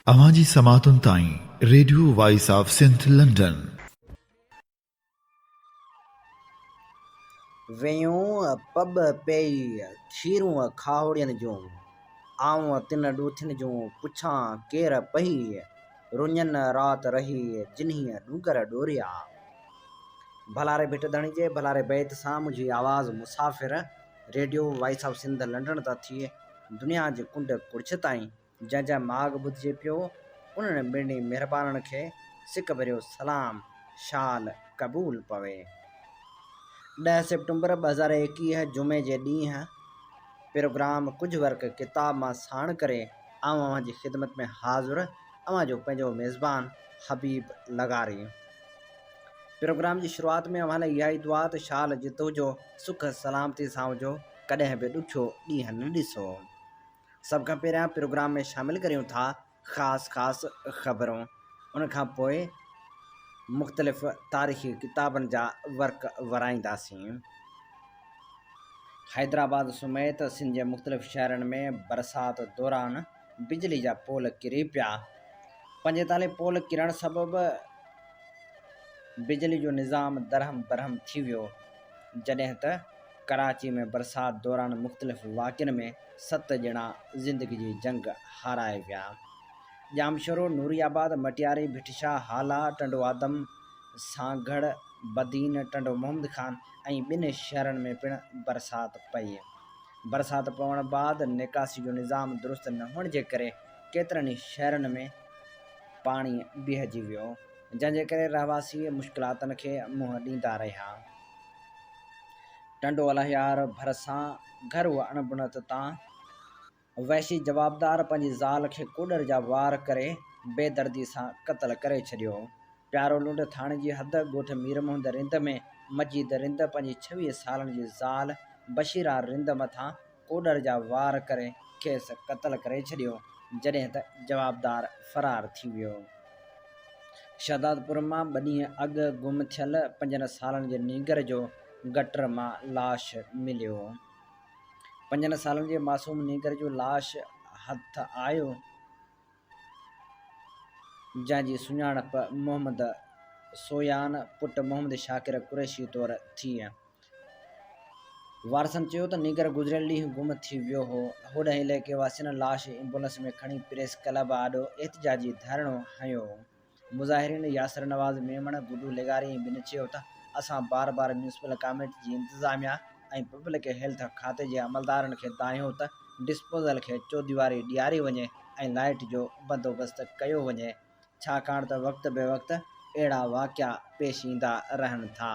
अवांजी समातुन ताईं radio voice of Sindh London. वेयूं पब पेई खीरूं खावड़ियन जूं आऊं तिन ॾूथिन जूं पुछां केर पही रुञन रात रही जिन्ही डूंगर डोरिया। भलारे भिट धणी जे भलारे बैत सां मुंहिंजी आवाज़ मुसाफ़िर radio voice of Sindh London ता थिए दुनिया जे कुंड कुड़छ ताईं जंहिंजा माग ॿुधिजे पियो उन्हनि ॿिन्ही महिरबाननि खे सिक भरियो सलाम शाल क़बूल पवे। 10 सितंबर 2021 जुमे जे ॾींहुं प्रोग्राम कुझु वर्क किताब मां साण करे अवां जी ख़िदमत में हाज़ुर अवां जो पंहिंजो मेज़बान हबीब लगारी। प्रोग्राम जी शुरुआत में अवां लाइ इहा ई दुआ त शाल जितो जो सुख सलामती सां हुजो, कॾहिं बि ॾुखियो ॾींहुं न ॾिसो। सभ खां पहिरियां प्रोग्राम में शामिल करियूं था ख़ासि ख़बरूं, उन खां पोइ मुख़्तलिफ़ तारीख़ी किताबनि जा वर्क वराईंदासीं। हैदराबाद समेत सिंध जे मुख़्तलिफ़ शहरनि में बरसात दौरान बिजली जा पोल किरी पिया। 45 पोल किरण सबबि बिजली जो निज़ाम दरहम बरहम थी वियो, जॾहिं त कराची में बरसात दौरान मुख़्तलिफ़ वाक़िअनि में 7 ॼणा ज़िंदगी जी जंग हाराए विया। जामशोरो, नूरियाबाद, मटियारी, भिटशा, हाला, टंडो आदम, सांगड़, बदीन, टंडो मोहम्मद खान ऐं ॿिनि शहरनि में पिणु बरसात पई। बरसात पवण बाद निकासी जो निज़ाम दुरुस्त न हुअण जे करे केतिरनि ई शहरनि में पाणी बीहजी वियो, जंहिंजे करे रहवासी मुश्किलातनि खे मुंहुं ॾींदा रहिया। टंडो अलहयार भरिसां घर व अणबुणत तां वैशी जवाबदार पंहिंजी ज़ाल खे कोडर जा वार करे बेदर्दी सां क़त्ल करे छॾियो। प्यारो लुंड थाणे जी हद ॻोठ मीर मोहम्मद रिंद में मजीद रिंद पंहिंजी 26 सालनि जी ज़ाल बशीरा रिंद मथां कोडर जा वार करे खेसि क़त्ल करे छॾियो, जॾहिं त जवाबदार फ़रार थी वियो। शहदादपुर मां 2 ॾींहं अॻु गुम थियल 5 सालनि जे नीगर जो गटर मां लाश मिलियो। 5 सालनि जे मासूम नीगर जो लाश हथ आयो, जंहिंजी सुञाणप मोहम्मद सोयान पुट मोहम्मद शाकिर कुरैशी तौरु थी। वारसनि चयो त नीगर गुज़िरियल ॾींहुं गुम थी वियो हो। होॾे इलाइक़े वासियुनि लाश एम्बुलेंस में खणी प्रेस क्लब आॾो एहतिजाजी धरणो हंयो। मुज़ाहिरीन यासिर नवाज़ मेमण, गुडू लेगारी ऐं ॿिनि चयो त असां बार बार म्यूनिसिपल कमेटी जी इंतिज़ामिया ऐं पब्लिक हेल्थ खाते जे अमलदारनि खे दाहियो त डिस्पोज़ल खे चौदीवारी ॾियारी वञे ऐं लाइट जो बंदोबस्तु कयो वञे, छाकाणि त वक़्त बे वक़्त अहिड़ा वाक़िआ पेश ईंदा रहनि था।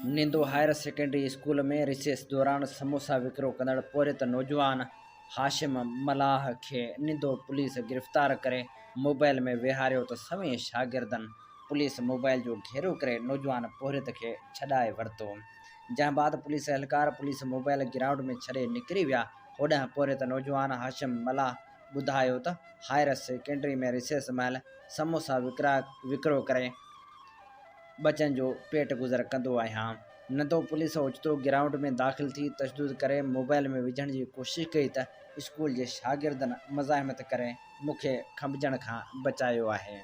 निंदो हायर सेकेंडरी स्कूल में रिसेस दौरान समोसा विकिरो कंदड़ पोरित नौजवान हाशिम मलाह खे निंदो पुलिस गिरफ़्तार करे मोबाइल में विहारियो त सवें शागिर्दनि पुलिस मोबाइल जो घेरो करे नौजवान पोरित खे छॾाए वरितो, जंहिं बाद पुलिस एहलकार पुलिस मोबाइल गिराउंड में छॾे निकिरी विया। होॾां पोरित नौजवान हाशिम मलाह ॿुधायो त हायर सेकेंडरी में रिसेस महिल समोसा विकिरो करे बचनि जो पेट गुज़र कंदो आहियां। नंदो पुलिस ओचितो गिराउंड में दाख़िल थी तशदुद करे मोबाइल में विझण जी कोशिशि कई त स्कूल जे शागिर्दनि मज़ाहमत करे मूंखे खंभिजण खां बचायो आहे।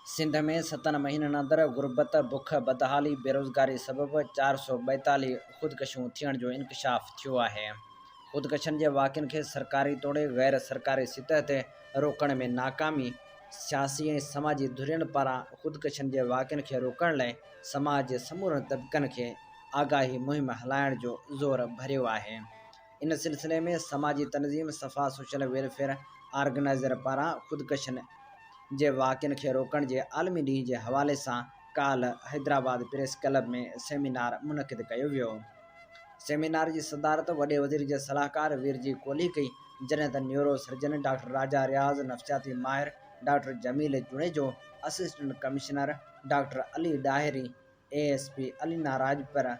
सिंध में 7 महीननि अंदरि गुरबत, बुख, बदहाली, बेरोज़गारी सबबि 442 ख़ुदकुशियूं थियण जो इंकशाफ थियो आहे। ख़ुदकुशियुनि जे वाक़िअनि खे सरकारी तोड़े गैर सरकारी सतह ते रोकण में नाकामी, सियासी ऐं समाजी धुरियुनि पारां ख़ुदकुशियुनि जे वाक़िअनि खे रोकण लाइ समाज जे समूरनि तबक़नि खे आगाही मुहिम हलाइण जो ज़ोर भरियो आहे। इन सिलसिले में समाजी तनज़ीम सफ़ा सोशल वेलफेयर ऑर्गेनाइज़र पारां ख़ुदकुशियुनि जे वाक़िअनि खे रोकण जे आलमी ॾींहं जे हवाले सां काल्ह हैदराबाद प्रेस क्लब में सेमिनार मुनक़िद कयो वियो। सेमिनार जी सदारत वॾे वज़ीर जे सलाहकार वीरजी कोहली कई, जॾहिं त न्यूरो सर्जन डॉक्टर राजा रियाज़, नफ़्सियाती माहिर doctor Jamil Judejo, assistant commissioner doctor Ali Dahiri, ASP Alina Rajpar,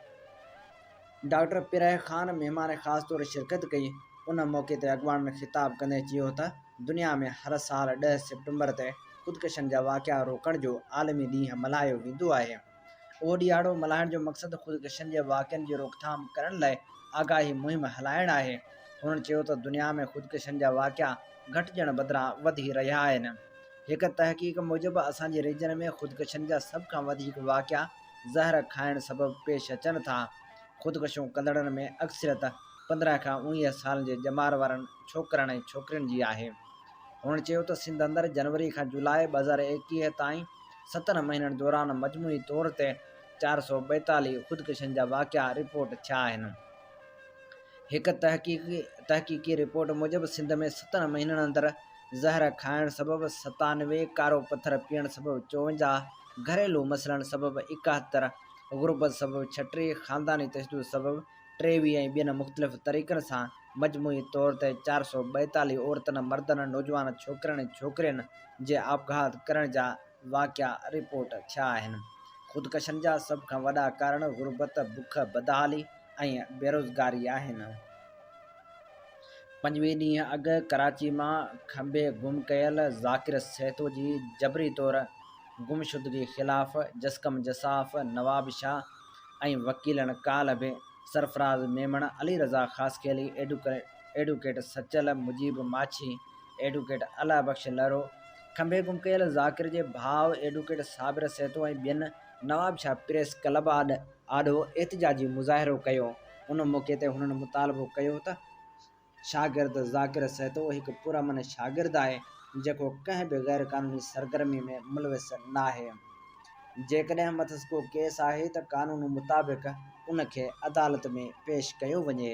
doctor पिरह Khan महिमान ख़ासि तौरु शिरकत कई। उन मौक़े ते अॻवाननि ख़िताब कंदे चयो त दुनिया में हर साल 10 सितंबर ते ख़ुदकुशियुनि जा वाक़िआ रोकण जो आलमी ॾींहुं मल्हायो वेंदो आहे। उहो ॾियारो मल्हाइण जो मक़सदु ख़ुदकुशियुनि जे वाक़िअनि जी रोकथाम करण लाइ आगाही मुहिम हलाइणु आहे। हुननि चयो त दुनिया में ख़ुदकुशियुनि जा वाक़िआ घटिजण बदिरां वधी रहिया आहिनि। हिक तहक़ीक़ मूजिबि असांजे रीजन में ख़ुदकुशियुनि जा सभ खां वधीक वाक़िआ ज़हर खाइण सबबि पेश अचनि था। ख़ुदकुशियूं कंदड़नि में अक्सरियत 15 खां 19 सालनि जे ॼमार वारनि छोकिरनि ऐं छोकिरियुनि जी आहे। हुननि चयो त सिंध अंदरि जनवरी खां जुलाई 2021 ताईं 7 महीननि दौरान मजमूई तौर ते 442 ख़ुदकुशियुनि जा वाक़िआ रिपोर्ट थिया आहिनि। हिक तहक़ीक़ी रिपोर्ट मूजिबि सिंध में 7 महीननि अंदरि ज़हर खाइण सबबि 97, कारो पथर पीअण सबबि 54, घरेलू मसइलनि सबबि 71, गुरबत सबबि 36, ख़ानदानी तशदुद सबबि 23 ऐं ॿियनि मुख़्तलिफ़ तरीक़नि सां मजमूई तौर ते 442 औरतुनि, मर्दनि, नौजवान छोकिरनि ऐं छोकिरियुनि जे आपघात करण जा वाक़िआ रिपोर्ट थिया आहिनि। ख़ुदकुशियुनि जा सभ खां वॾा कारण गुरबत, बुख, बदहाली ऐं बेरोज़गारी आहिनि। 25 ॾींहं अॻु कराची मां खंबे गुम कयल ज़ाकिर सहतो जी जबरी तौर गुमशुदगी ख़िलाफ़ जस्कम जसाफ, नवाब शाह ऐं वकीलनि काल्ह सरफराज़ मेमण, अली रज़ा ख़ासखेली, एडवोकेट सचल, मुजीब माछी, एडवोकेट अला बख्श लहरो, खंबे गुम कयल ज़ाकिर जे भाउ एडवोकेट साबिर सहतो ऐं ॿियनि नवाब शाह प्रेस क्लब आॾो एहतिजाजी मुज़ाहिरो कयो। उन मौक़े ते हुननि मुतालबो कयो त शागिर्द ज़ाकिर सहतो हिकु पुरअमन शागिर्द आहे जेको कंहिं बि गैर क़ानूनी सरगर्मी में मुलविस नाहे। जेकॾहिं मथस को केस आहे त क़ानून मुताबिक़ उनखे अदालत में पेश कयो वञे।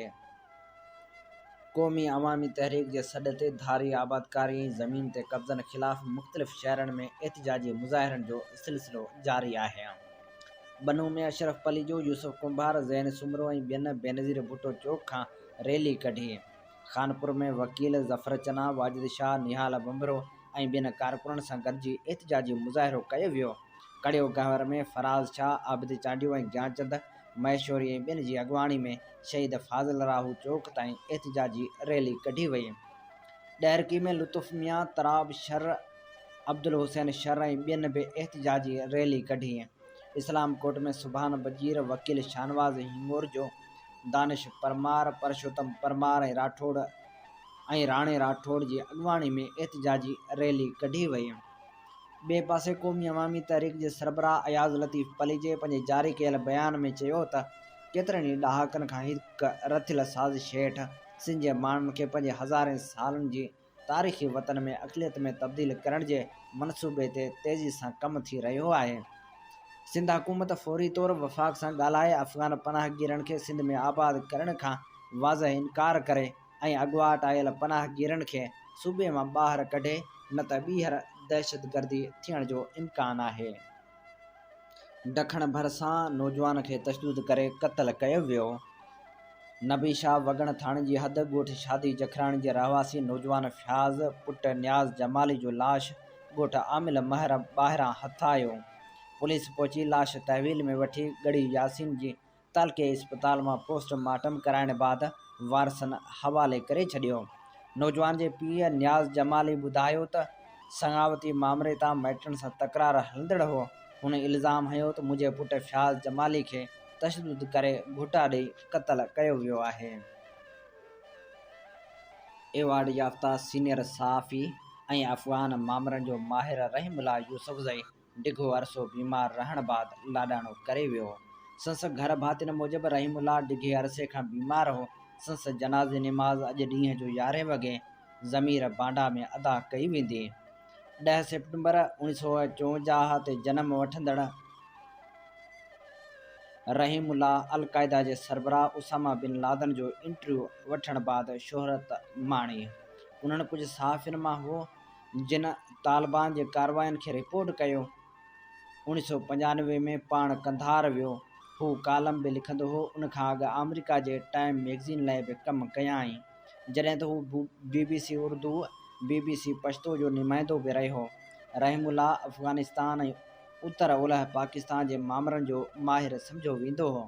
क़ौमी अवामी तहरीक जे सॾ ते धारी आबादकारी ऐं ज़मीन ते कब्ज़नि ख़िलाफ़ मुख़्तलिफ़ शहरनि में एहतिजाजी मुज़ाहिरनि जो सिलसिलो जारी आहे। बनू में अशरफ पलीजो, यूसुफ कुंभार, ज़ैन सुमरो ऐं ॿियनि बेनज़ीर भुट्टो चौक खां रैली कढी। खानपुर में वकील ज़फ़र चना, वाजिद शाह, निहाल बंबरो ऐं ॿियनि कारकुननि सां गॾिजी एहतिजाजी मुज़ाहिरो कयो वियो। कड़ियो गहवर में फराज़ शाह, आबिद चांडियो ऐं ज्ञानचंद महेश्वरी ऐं ॿियनि जी अॻवाणी में शहीद फाज़िल राहू चौक ताईं एहतिजाजी रैली कढी वई। ॾहरकी में लुत्फ़ मियां, तराब शर, अब्दुल हुसैन शर ऐं ॿियनि बि एहतिजाजी रैली कढी। इस्लाम कोट में सुभान बजीर, वकील शाहनवाज़ हिंगोरजो, दानिश परमार, परशोत्तम परमार ऐं राणे राठौड़ जी अॻवाणी में एहतिजाजी रैली कढी वई। ॿिए पासे क़ौमी अवामी तहरीक जे सरबराह अयाज़ लतीफ़ पलीजे पंहिंजे जारी कयल बयान में चयो त केतिरनि ई ॾहाकनि खां हिकु रथियल साज़िश हेठि सिंध जे माण्हुनि खे पंहिंजे हज़ारें सालनि जी तारीख़ी वतन में अक़लियत में तब्दील करण जे मनसूबे ते तेज़ी सां कमु थी रहियो आहे। सिंध हुकूमत फ़ौरी तौर वफ़ाक़ सां ॻाल्हाए अफ़गान पनाहगीरनि खे सिंध में आबाद करण खां वाज़ह इनकार करे ऐं अॻुवाट आयल पनाहगीरनि खे सूबे मां ॿाहिरि कढे, न त ॿीहर दहशतगर्दी थियण जो इम्कान आहे। ॾखण भरिसां नौजवान खे तशदुद करे क़त्ल कयो वियो। नबी शाह वगण थाणे जी हद ॻोठ शादी जखराणी जे रहवासी नौजवान फयाज़ पुट न्याज़ जमाली जो लाश ॻोठ आमिल महर ॿाहिरां हथ आयो। पुलिस पहुची लाश तहवील में वठी गड़ी यासीन जी तालके इस्पताल मां पोस्टमार्टम कराइण बाद वारसनि हवाले करे छॾियो। नौजवान जे पीउ न्याज़ जमाली ॿुधायो त संगावती मामले तां माइटनि सां तकरार हलंदड़ हो। हुन इल्ज़ाम हयो त मुंहिंजे पुटु फयाज़ जमाली खे तशदुद करे घुटा ॾेई क़त्ल कयो वियो आहे। एवार्ड याफ़्ता सीनियर सहाफ़ी ऐं अफ़गान मामलनि जो माहिर रहीमुल्लाह यूसुफ़ज़ई डिघो अरसो बीमार रहण बाद लाॾाणो करे वियो। संस घर भातियुनि मूजिबि रहीमुल्लाह डिघे अरसे खां बीमार हो। संस जनाज़े निमाज़ अॼु ॾींहं जो 11 वॻे ज़मीर बांडा में अदा कई वेंदी। 10 सेप्टेम्बर 1954 ते जनम वठंदड़ रहीमुल्लाह अल-क़ाइदा जे सरबराह उसामा बिन लादन जो इंटरव्यू वठण बाद शोहरत माणी। उन्हनि कुझु सहाफ़ियुनि मां हो जिन तालिबान जे कारवायुनि खे रिपोर्ट कयो। 1995 में पाण कंधार वियो। हू कालम बि लिखंदो हो। उनखां अॻु अमेरिका जे टाइम मैगज़ीन लाइ बि कमु कयाई। जॾहिं त हू BBC उर्दू, BBC पश्तो जो नुमाइंदो बि रहियो। रहीमुल्लाह अफ़गानिस्तान ऐं उत्तर ओलह पाकिस्तान जे मामलनि जो माहिर सम्झो वेंदो हो।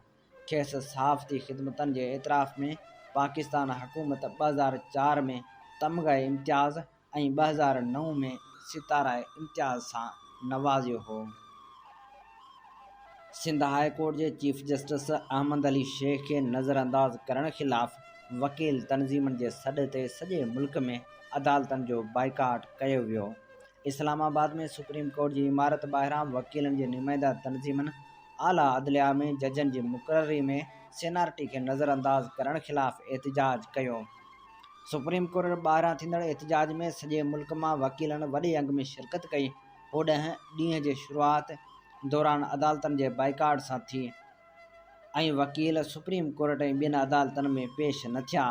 खेसि सहाफ़ती ख़िदमतनि जे एतिराफ़ में पाकिस्तान हुकूमत 2004 में तमग़ा इम्तियाज़ ऐं 2009 में सितारा इम्तियाज़ सां नवाज़ियो हो। सिंध हाई कोर्ट जे चीफ जस्टिस अहमद अली शेख खे नज़रअंदाज़ करण ख़िलाफ़ वकील तनज़ीमनि जे सॾ ते सॼे मुल्क में अदालतनि जो बाइकाट कयो वियो। इस्लामाबाद में सुप्रीम कोर्ट जी इमारत ॿाहिरां वकीलनि जे नुमाइंदा तनज़ीमनि आला अदलिया में जजनि जी मुक़ररी में सेनारिटी खे नज़रअंदाज़ करण ख़िलाफ़ एहतिजाज कयो। सुप्रीम कोर्ट ॿाहिरां थींदड़ एहतिजाज में सॼे मुल्क मां वकीलनि वॾे अंग में शिरकत कई। होॾहं ॾींहं जे शुरूआति दौरान अदालतनि जे बाइकाट सां थी ऐं वकील सुप्रीम कोर्ट ऐं ॿियनि अदालतनि में पेश न थिया,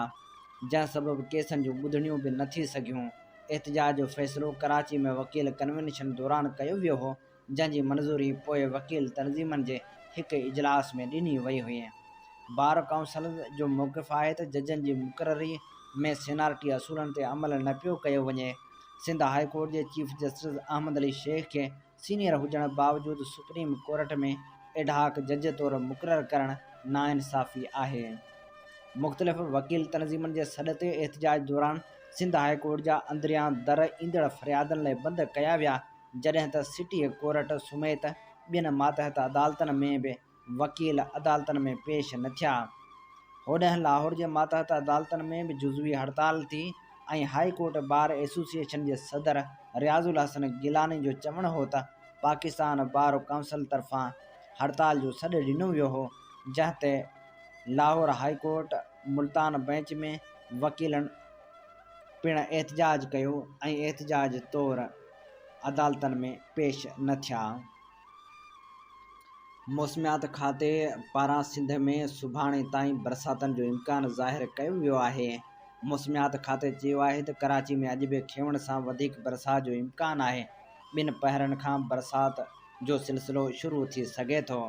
जंहिं सबबु केसनि जूं ॿुधणियूं बि न थी सघियूं। एहतिजाज जो फ़ैसिलो कराची में वकील कन्वेंशन दौरान कयो वियो हो, जंहिंजी मंज़ूरी पोइ वकील तनज़ीमनि जे हिकु इजलास में ॾिनी वई हुई। बार काउंसिल जो मौक़िफ़ आहे त जजनि जी मुक़ररी में सेनारिटी असूलनि ते अमल न पियो कयो वञे। सिंध हाई कोर्ट जे चीफ जस्टिस अहमद अली शेख खे सीनियर हुजण बावजूदि सुप्रीम कोर्ट में एडहॉक जज तौरु मुक़ररु करणु नाइंसाफ़ी आहे। मुख़्तलिफ़ वकील तनज़ीमनि जे सॾ ते एहतिजाज दौरान सिंध हाई कोर्ट जा अंदरियां दर ईंदड़ फ़रियादनि लाइ बंदि कया विया, जॾहिं त सिटी कोर्ट समेति ॿियनि मातहत अदालतनि में बि वकील अदालतनि में पेश न थिया। होॾहं लाहौर जे मातहत अदालतनि में बि जुज़वी हड़ताल थी ऐं हाई कोर्ट बार एसोसिएशन जे सदर रियाज़ुल हसन गिलानी जो चवणु हो त पाकिस्तान बार काउंसिल तरफ़ां हड़ताल जो सॾु ॾिनो वियो हो, जंहिं ते Lahore high court Multan bench में वकीलनि पिणु एहतिजाज कयो ऐं एहतिजाज तौरु अदालतनि में पेश न थिया। मौसमियात खाते पारां सिंध में सुभाणे ताईं बरसातनि जो इम्कान ज़ाहिर कयो वियो आहे। मौसमियात खाते चयो आहे त कराची में अॼु बि खेवण सां वधीक बरसात जो इम्कान आहे। ॿिनि पहरनि खां बरसात जो सिलसिलो शुरू थी सघे थो।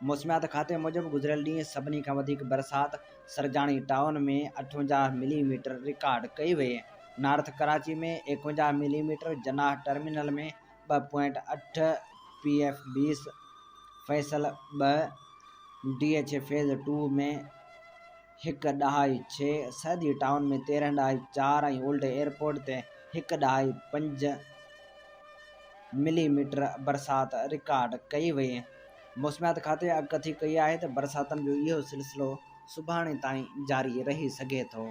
मौसमियात खाते मूजिबि गुज़िरियल ॾींहुं सभिनी खां वधीक बरसात सरजाणी टाउन में 58 मिलीमीटर रिकॉर्ड कई वई। नॉर्थ कराची में 51 मिलीमीटर, जनाह टर्मिनल में 2.8, PF 20, फैसल 2, DH फेज़ 2 में 1.6, सैदी टाउन में 13.4 ऐं ओल्ड एयरपोर्ट ते 1.5 मिलीमीटर बरसात रिकॉर्ड कई वई। मौसमियात खाते अॻकथी कई आहे त बरसातनि जो इहो सिलसिलो सुभाणे ताईं जारी रही सघे थो।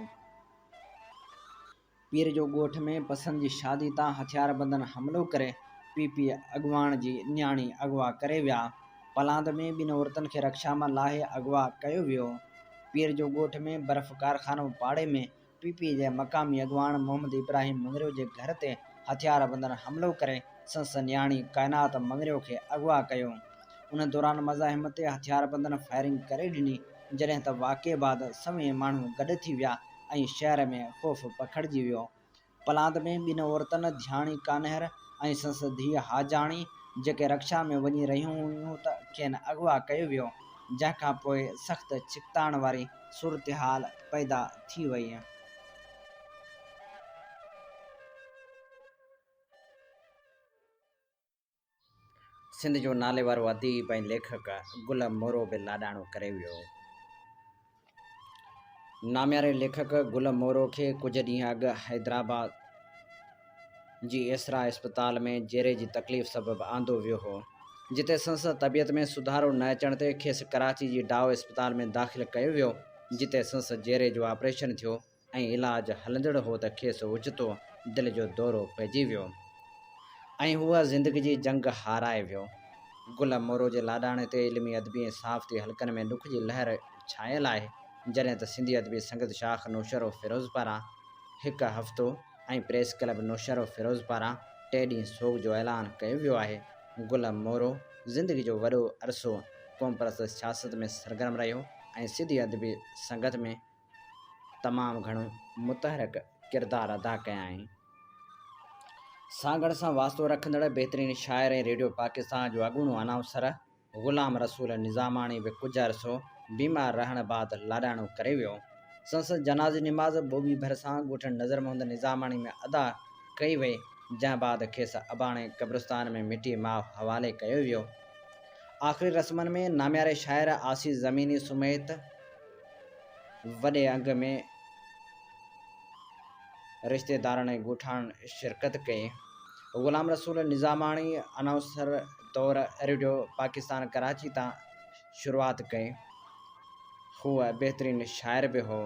पीर जो ॻोठ में पसंद जी शादी तां हथियारबंदनि हमिलो करे PP अॻवान जी न्याणी अगवा करे विया। पलांद में ॿिनि औरतुनि खे रक्षा मां लाहे अगवा कयो वियो। पीर जो ॻोठ में बर्फ़ कारखानो पाड़े में PP जे मक़ामी अॻवान मोहम्मद इब्राहिम मंगरियो जे घर ते हथियारबंदनि हमिलो करे संस न्याणी काइनात मंगरियो खे अगवा कयो। उन दौरान मज़ाहिम ते हथियारबंदनि फायरिंग करे ॾिनी, जॾहिं त वाक़िए बाद सवें माण्हू गॾु थी विया ऐं शहर में ख़ौफ़ पखिड़िजी वियो। पलांद में ॿिनि औरतुनि ध्याणी कान्हर ऐं संस धीअ हाजाणी जेके रक्षा में वञी रहियूं हुयूं त खेनि अगवा कयो वियो, जंहिं खां पोइ सख़्तु छिकताण वारी सूरतहाल पैदा थी वई। सिंध जो नाले वारो अदीब ऐं लेखक गुल मोरो बि लाॾाणो करे वियो। नाम्यारे लेखक गुल मोरो खे कुझु ॾींहं अॻु हैदराबाद जी एसरा अस्पताल में जेरे जी तकलीफ़ सबबि आंदो वियो हो, जिते संस तबियत में सुधारो न अचण ते खेसि कराची जी डाव अस्पताल में दाख़िल कयो वियो, जिते संस जेरे जो ऑपरेशन थियो ऐं इलाज हलंदड़ हो त खेसि ओचितो दिलि जो दौरो पइजी वियो ऐं हूअ ज़िंदगी जी जंग हाराए वियो। गुल मोरो जे लाॾाणे ते इल्मी अदबी ऐं सहाफ़ती हलकनि में ॾुख जी लहर छायल आहे, जॾहिं त सिंधी अदबी संगत शाख नौशरो फिरोज़ पारां हिकु हफ़्तो ऐं प्रेस क्लब नौशरो फिरोज़ पारां 3 ॾींहं सोग जो ऐलान कयो वियो आहे। गुल मोरो ज़िंदगी जो वॾो अरसो क़ौम परस्त सियासत में सरगर्म रहियो ऐं सिंधी अदबी संगत में तमामु घणो मुतहरक किरदारु अदा कया आहिनि। सागड़ सां वास्तो रखंदड़ बहितरीन शाइर ऐं रेडियो पाकिस्तान जो अॻूणो अनाउंसर ग़ुलाम रसूल निज़ामाणी बि कुझु अरसो बीमार रहण बाद लाॾाणो करे वियो। संस जनाज़ी निमाज़ बोबी भरिसां ॻोठनि नज़र मोहम्मद निज़ामाणी में अदा कई वई, जंहिं बाद खेसि अबाणे कब्रिस्तान में मिटी माउ हवाले कयो वियो। आख़िरी रस्मनि में नाम्यारे शाइर आसी ज़मीनी समेति वॾे अंग में रिश्तेदारनि ऐं ॻोठाणनि शिरकत कई। ग़ुलाम रसूल निज़ामाणी अनाउंसर तौरु रेडियो पाकिस्तान कराची तां शुरूआति कई। हूअ बहितरीन शाइर बि हो।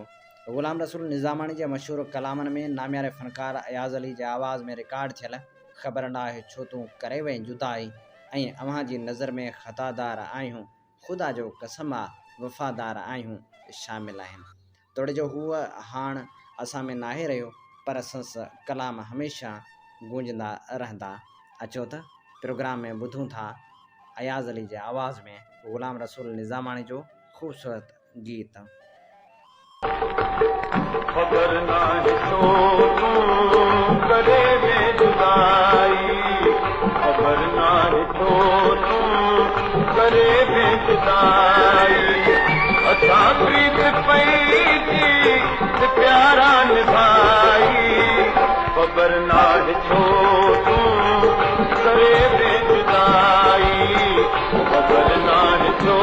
ग़ुलाम रसूल निज़ामानी जे मशहूर कलामनि में नामियारे फ़नकार अयाज़ अली जे आवाज़ में रिकॉर्ड थियल ख़बर नाहे छो तूं करे वई जुदाई ऐं अव्हां जी नज़र में ख़तादार आहियूं, ख़ुदा जो कसम आहे वफ़ादार आहियूं शामिल आहिनि। तोड़े जो हूअ हाण असां में नाहे रहियो, पर संस कलाम हमेशह गूंजंदा रहंदा। अचो त प्रोग्राम में ॿुधूं था अयाज़ अली जे आवाज़ में ग़ुलाम रसूल निज़ामानी जो ख़ूबसूरत गीत। खबर नाहे छो तूं करे वे जुदाई, खबर नाहे छो तूं करे वे जुदाई, असां प्रीत पई थी प्यारा निभाई, खबर नाहे छो तूं करे वे जुदाई, खबर नाहे छो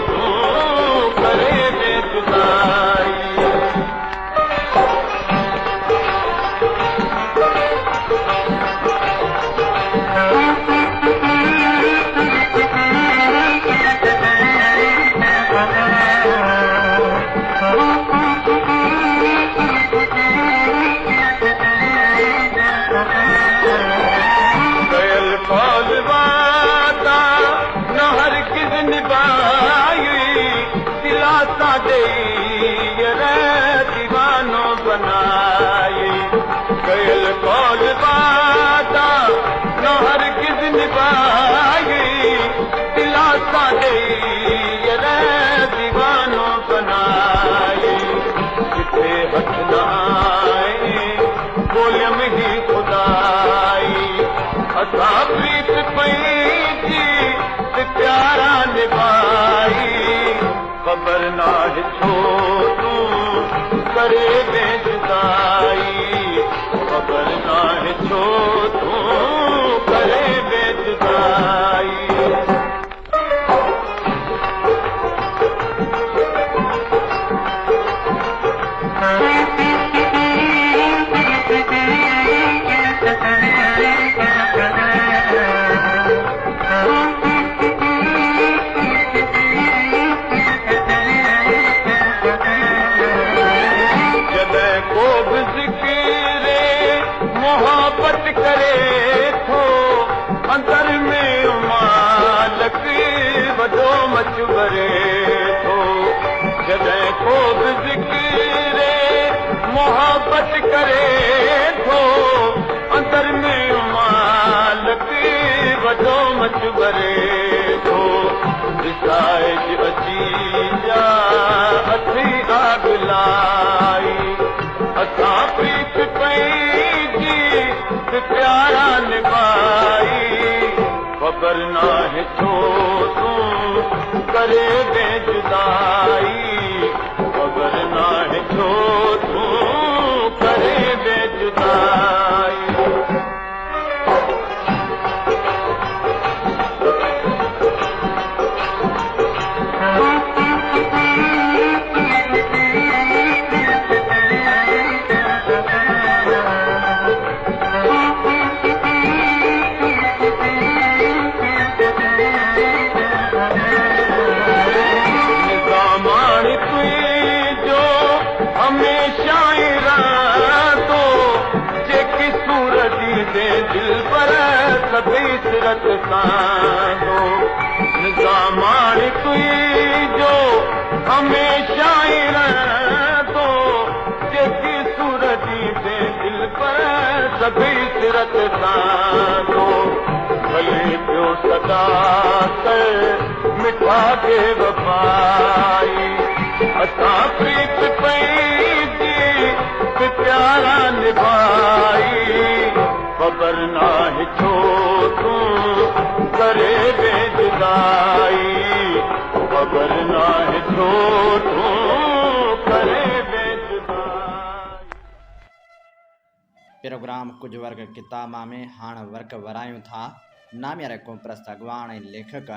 तूं करे वे जुदाई। प्रीत पई थी प्यारा निभाई, खबर नाहे छो तूं करे वे जुदाई, खबर नाहे छो तूं करे वे जुदाई। अंदर में मालक वॾो मचवरे थो, जॾहिं को बि ज़िक्र मोहबत करे थो, अंदर में मालक वॾो मचवरे थो, विसाइज अची जा अथी आग लाई, असां प्रीत पई प्यारा निभाई, खबर नाहे छो तूं करे वे जुदाई, खबर नाहे छो तूं करे वे जुदाई। दिल पर सभी सिरत सां निज़ामाण तुई जो हमेशा ही रहंदो, जेकी सूरजी दे दिल पर सभी सिरत सां भले पियो सदा मिठा के वफ़ाई, असां प्रीत पई थी प्यारा निभाई, खबर नाहे छो तूं करे वे जुदाई, खबर नाहे छो तूं करे वे जुदाई। प्रोग्राम कुछ वर्ग किताबा में हाण वर्क वरायूं था नामियारे कोमप्रस्त अगवान ऐं लेखक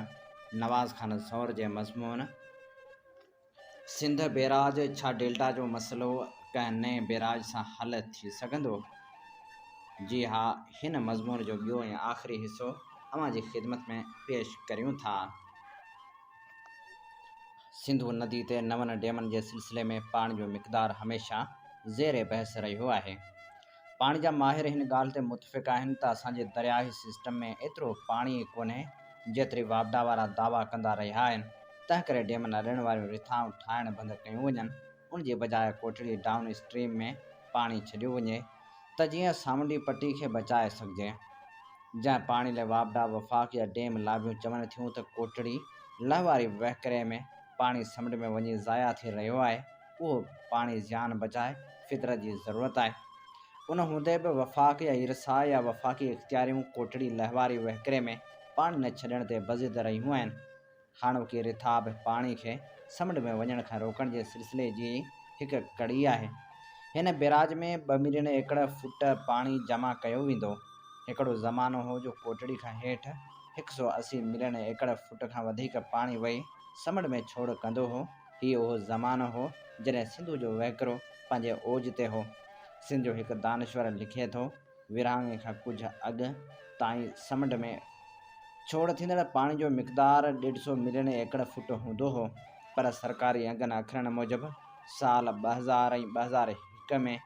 नवाज़ खान सौर जे मज़मून सिंध बैराज छा डेल्टा जो मसइलो कंहिं नए बैराज सां हल थी सघंदो? जी हा, हिन मज़मून जो ॿियो ऐं आख़िरी हिसो अवां जी ख़िदमत में पेश करियूं था। सिंधु नदी ते नवनि डैमनि जे सिलसिले में पाणी जो मिक़दारु हमेशह ज़ेर बहस रहियो आहे। पाणी जा माहिर हिन ॻाल्हि ते मुतफ़िक़ आहिनि त असांजे दरियाही सिस्टम में एतिरो पाणी कोन्हे जेतिरी वापडा वारा दावा कंदा रहिया आहिनि। तंहिं करे डैम नड़ण वारियूं रिथाऊं ठाहिण बंदि कयूं वञनि। उन जी बजाए कोटड़ी डाउन स्ट्रीम में पाणी छॾियो वञे त जीअं सामुंडी पटी खे बचाए सघिजे। जंहिं पाणी लाइ वापडा वफ़ाक़ या डैम लाभियूं चवनि थियूं त कोटड़ी लहवारी वहकिरे में पाणी समुंड में वञी ज़ाया थी रहियो आहे, उहो पाणी जान बचाए फितरत जी ज़रूरत आहे। उन हूंदे बि वफ़ाक़ या इरसा या वफ़ाक़ी इख़्तियारियूं कोटड़ी लहवारी वहकिरे में पाणी न छॾण ते बज़िद रहियूं आहिनि। हाणोकी रिथा बि पाणी खे समुंड में वञण खां रोकण जे सिलसिले जी हिकु कड़ी आहे। हिन बैराज में 2 मिलियन एकड़ फुट पाणी जमा कयो वेंदो। हिकिड़ो ज़मानो हो जो कोटड़ी खां हेठि 180 मिलियन एकड़ फुट खां वधीक पाणी वही समुंड में छोड़ कंदो हो। हीउ उहो ज़मानो हो जॾहिं सिंधु जो वहकिरो पंहिंजे ओज ते हो। सिंध जो हिकु दानिश्वर लिखे थो, विरहाङे खां कुझु अॻु ताईं समुंड में छोड़ थींदड़ पाणी जो मिक़दारु 150 मिलियन एकड़ फुट हूंदो हो, पर सरकारी अंगनि अखरनि मूजिबि साल 2000 ऐं 2001 में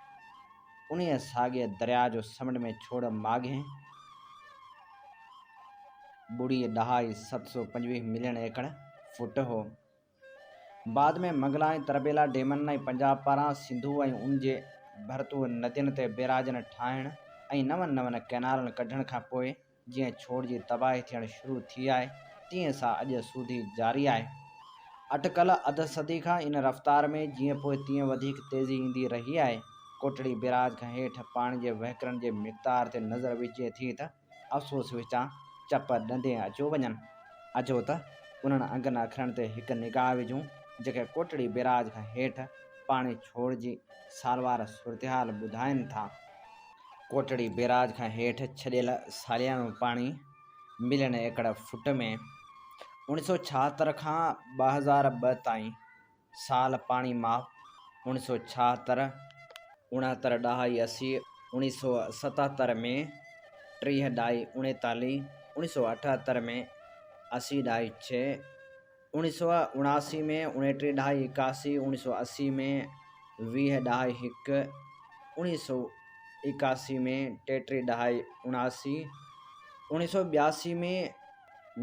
उन्हीअ साॻिए दरिया जो समुंड में छोड़ माॻे ॿुड़ी 725 मिलियन एकड़ फुट हो। बाद में मंगला ऐं तरबेला डैमनि ऐं पंजाब पारां सिंधु ऐं उन जे भरतू नदियुनि ते बैराजनि ठाहिण ऐं नवनि कैनालनि कढण खां पोइ जीअं छोड़ जी तबाही थियणु शुरू थी आहे, तीअं सां अॼु सूधी जारी आहे। अटकल अध सदी खां इन रफ़्तार में जीअं पोइ तीअं वधीक तेज़ी ईंदी रही आहे। कोटड़ी बैराज खां हेठि पाणी जे वहकिरनि जे मिक़दार ते नज़र विझे थी त अफ़सोस विचां चप ॾंदे अचो वञनि। अचो त उन्हनि अंगनि अखरनि ते हिकु निगाह विझूं जेके कोटड़ी बैराज खां हेठि पाणी छोड़ जी सालवार सूरतहाल ॿुधाइनि था। कोटड़ी बैराज खां हेठि छॾियल सालियानो पाणी मिलियन एकड़ फुट में 1976 खां 2002 ताईं साल पाणी माफ़ 1976, 69 ॾहाई 80, 1977 में 30 ॾहाई 39, 1978 में 80 ॾहाई 6, 1979 में 29 ॾहाई 81, 1980 में 20 ॾहाई 1, 1981 में 33 ॾहाई 79, 1982 में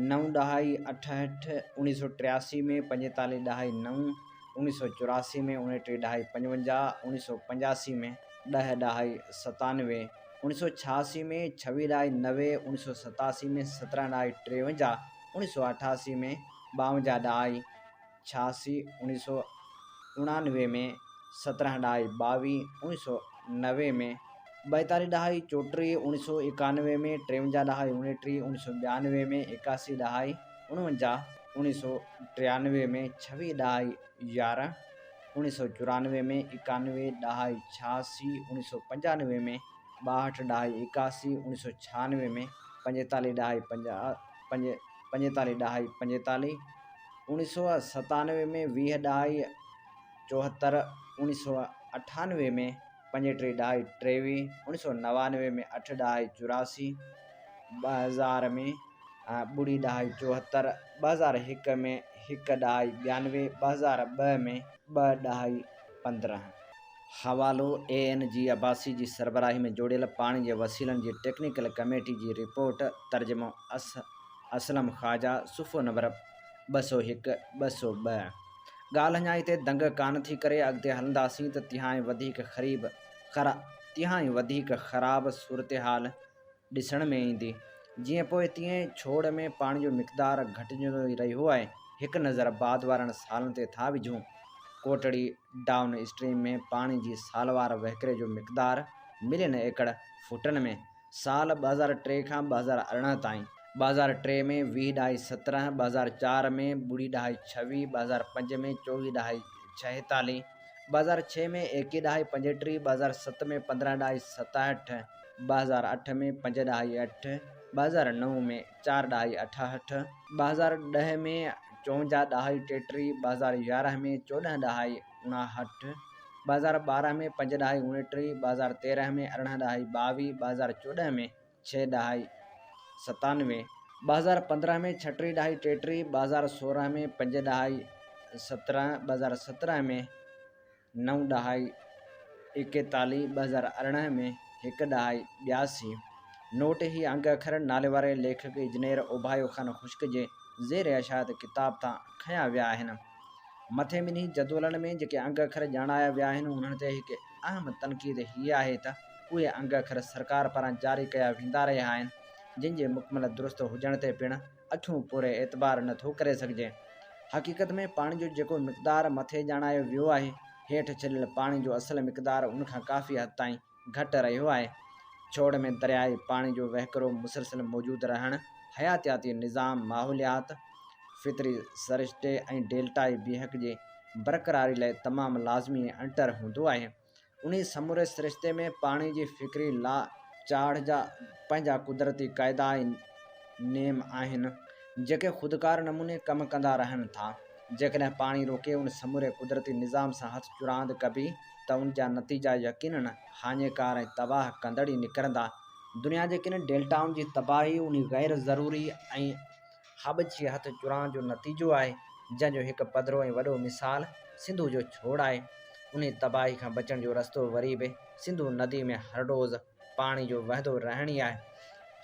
9 ॾहाई 68, 1983 में 45 ॾहाई 9, 1984 में 29 ॾहाई 55, 1985 में 10 ॾहाई 97, 1986 में 26 ॾहाई 90, 1987 में 17 ॾहाई 53, 1988 में 52 ॾहाई 86, 1989 में 17 ॾहाई 22, 1990 में 42 ॾहाई 34, 1991 में 53 ॾहाई 29, 1992 में 81 ॾहाई 49, 1993 में 26 ॾहाई 11, 1994 में 91 ॾहाई 86, 1995 में 62 ॾहाई 81, 1996 में 45 ॾहाई 45 ॾहाई 45, 1997 में 20 ॾहाई 74, 1998 में 35 ॾहाई 23, 1999 में 8 ॾहाई 84, 2000 में 0 ॾहाई 74, 2001 में 1 ॾहाई 92, 2002 में 2 ॾहाई 15। हवालो ANG अब्बासी जी सरबराही में जोड़ियल पाणी जे वसीलनि जी टेक्निकल कमेटी जी रिपोर्ट, तर्जुमो असलम ख़्वाजा, सुफ़ो नंबर 201 202। ॻाल्हि अञा हिते दंग कान थी करे अॻिते हलंदासीं त तिहाई वधीक ख़राब सूरत हाल ॾिसण में ईंदी। जीअं पोइ तीअं छोड़ में पाणी जो मिक़दारु घटिजंदो ई रहियो आहे। हिकु नज़र बाद वारनि सालनि ते था विझूं। कोटड़ी डाउन स्ट्रीम में पाणी जी सालवार वहकिरे जो मिक़दारु मिलियन एकड़ फुटनि में साल 2003 खां 2018 ताईं। 2003 में 20 ॾहाई 17, 2004 में 0 ॾहाई 26, 2005 में 24 ॾहाई 46, 2006 में 21 ॾहाई 35, 2007 में 15 ॾहाई 67, 2008 में 5 ॾहाई 8, 2009 में 4 ॾहाई 68, 2010 में 54 ॾहाई 33, 2011 में 14 ॾहाई 59, 2012 में 5 ॾहाई 29, 2013 में 18 ॾहाई 22, 2014 में 6 ॾहाई 97, 2015 में 36 ॾहाई 33, 2016 में 5 ॾहाई 2017 में 9.41, 2018 में 1.82। नोट ही अंग अखर नाले वारे लेखक इंजीनियर ओभायो खान खुश्क जे ज़ेर अशात किताब तां खया विया आहिनि। मथे ॿिन्ही जदवलनि में जेके अंग अखर ॼाणाया विया आहिनि उन्हनि ते हिकु अहम तनक़ीद हीअ आहे त उहे अंग अखर सरकार पारां जारी कया वेंदा रहिया आहिनि, जिन जे मुकमल दुरुस्त हुजण ते पिणु अखियूं पूरे एतबार नथो करे सघिजे। हक़ीक़त में पाणी जो जेको मिक़दार मथे ॼाणायो वियो आहे, हेठि छॾियल पाणी जो असल मिक़दार उनखां काफ़ी हद ताईं घटि रहियो आहे। छोड़ में दरियाई पाणी जो वहिकिरो मुसलसिल मौजूदु रहणु हयातियाती निज़ाम, माहौलियात, फितरी सरिश्ते ऐं डेल्टाई बीहक जे बरक़रारी लाइ तमामु लाज़मी ऐं अंटर हूंदो आहे। उन समूरे सरिश्ते में पाणी जी फ़िक्री ला चाढ़ जा पंहिंजा कुदरती क़ाइदा ऐं नेम आहिनि जेके ख़ुदकार नमूने कमु कंदा रहनि था। जेकॾहिं पाणी रोके उन समूरे कुदरती निज़ाम सां हथ चुरांद कबी त उन जा नतीजा यकीनन हाञेकार ऐं तबाह कंदड़ ई निकिरंदा। दुनिया जे किन डेल्टाउनि जी तबाही उन गैर ज़रूरी ऐं हबची हथ चुराण जो नतीजो आहे, जंहिंजो हिकु पधिरो ऐं वॾो मिसाल सिंधु जो छोड़ आहे। उन तबाही खां बचण जो रस्तो वरी बि सिंधु नदी में हर रोज़ पाणी जो वहंदो रहण ई आहे।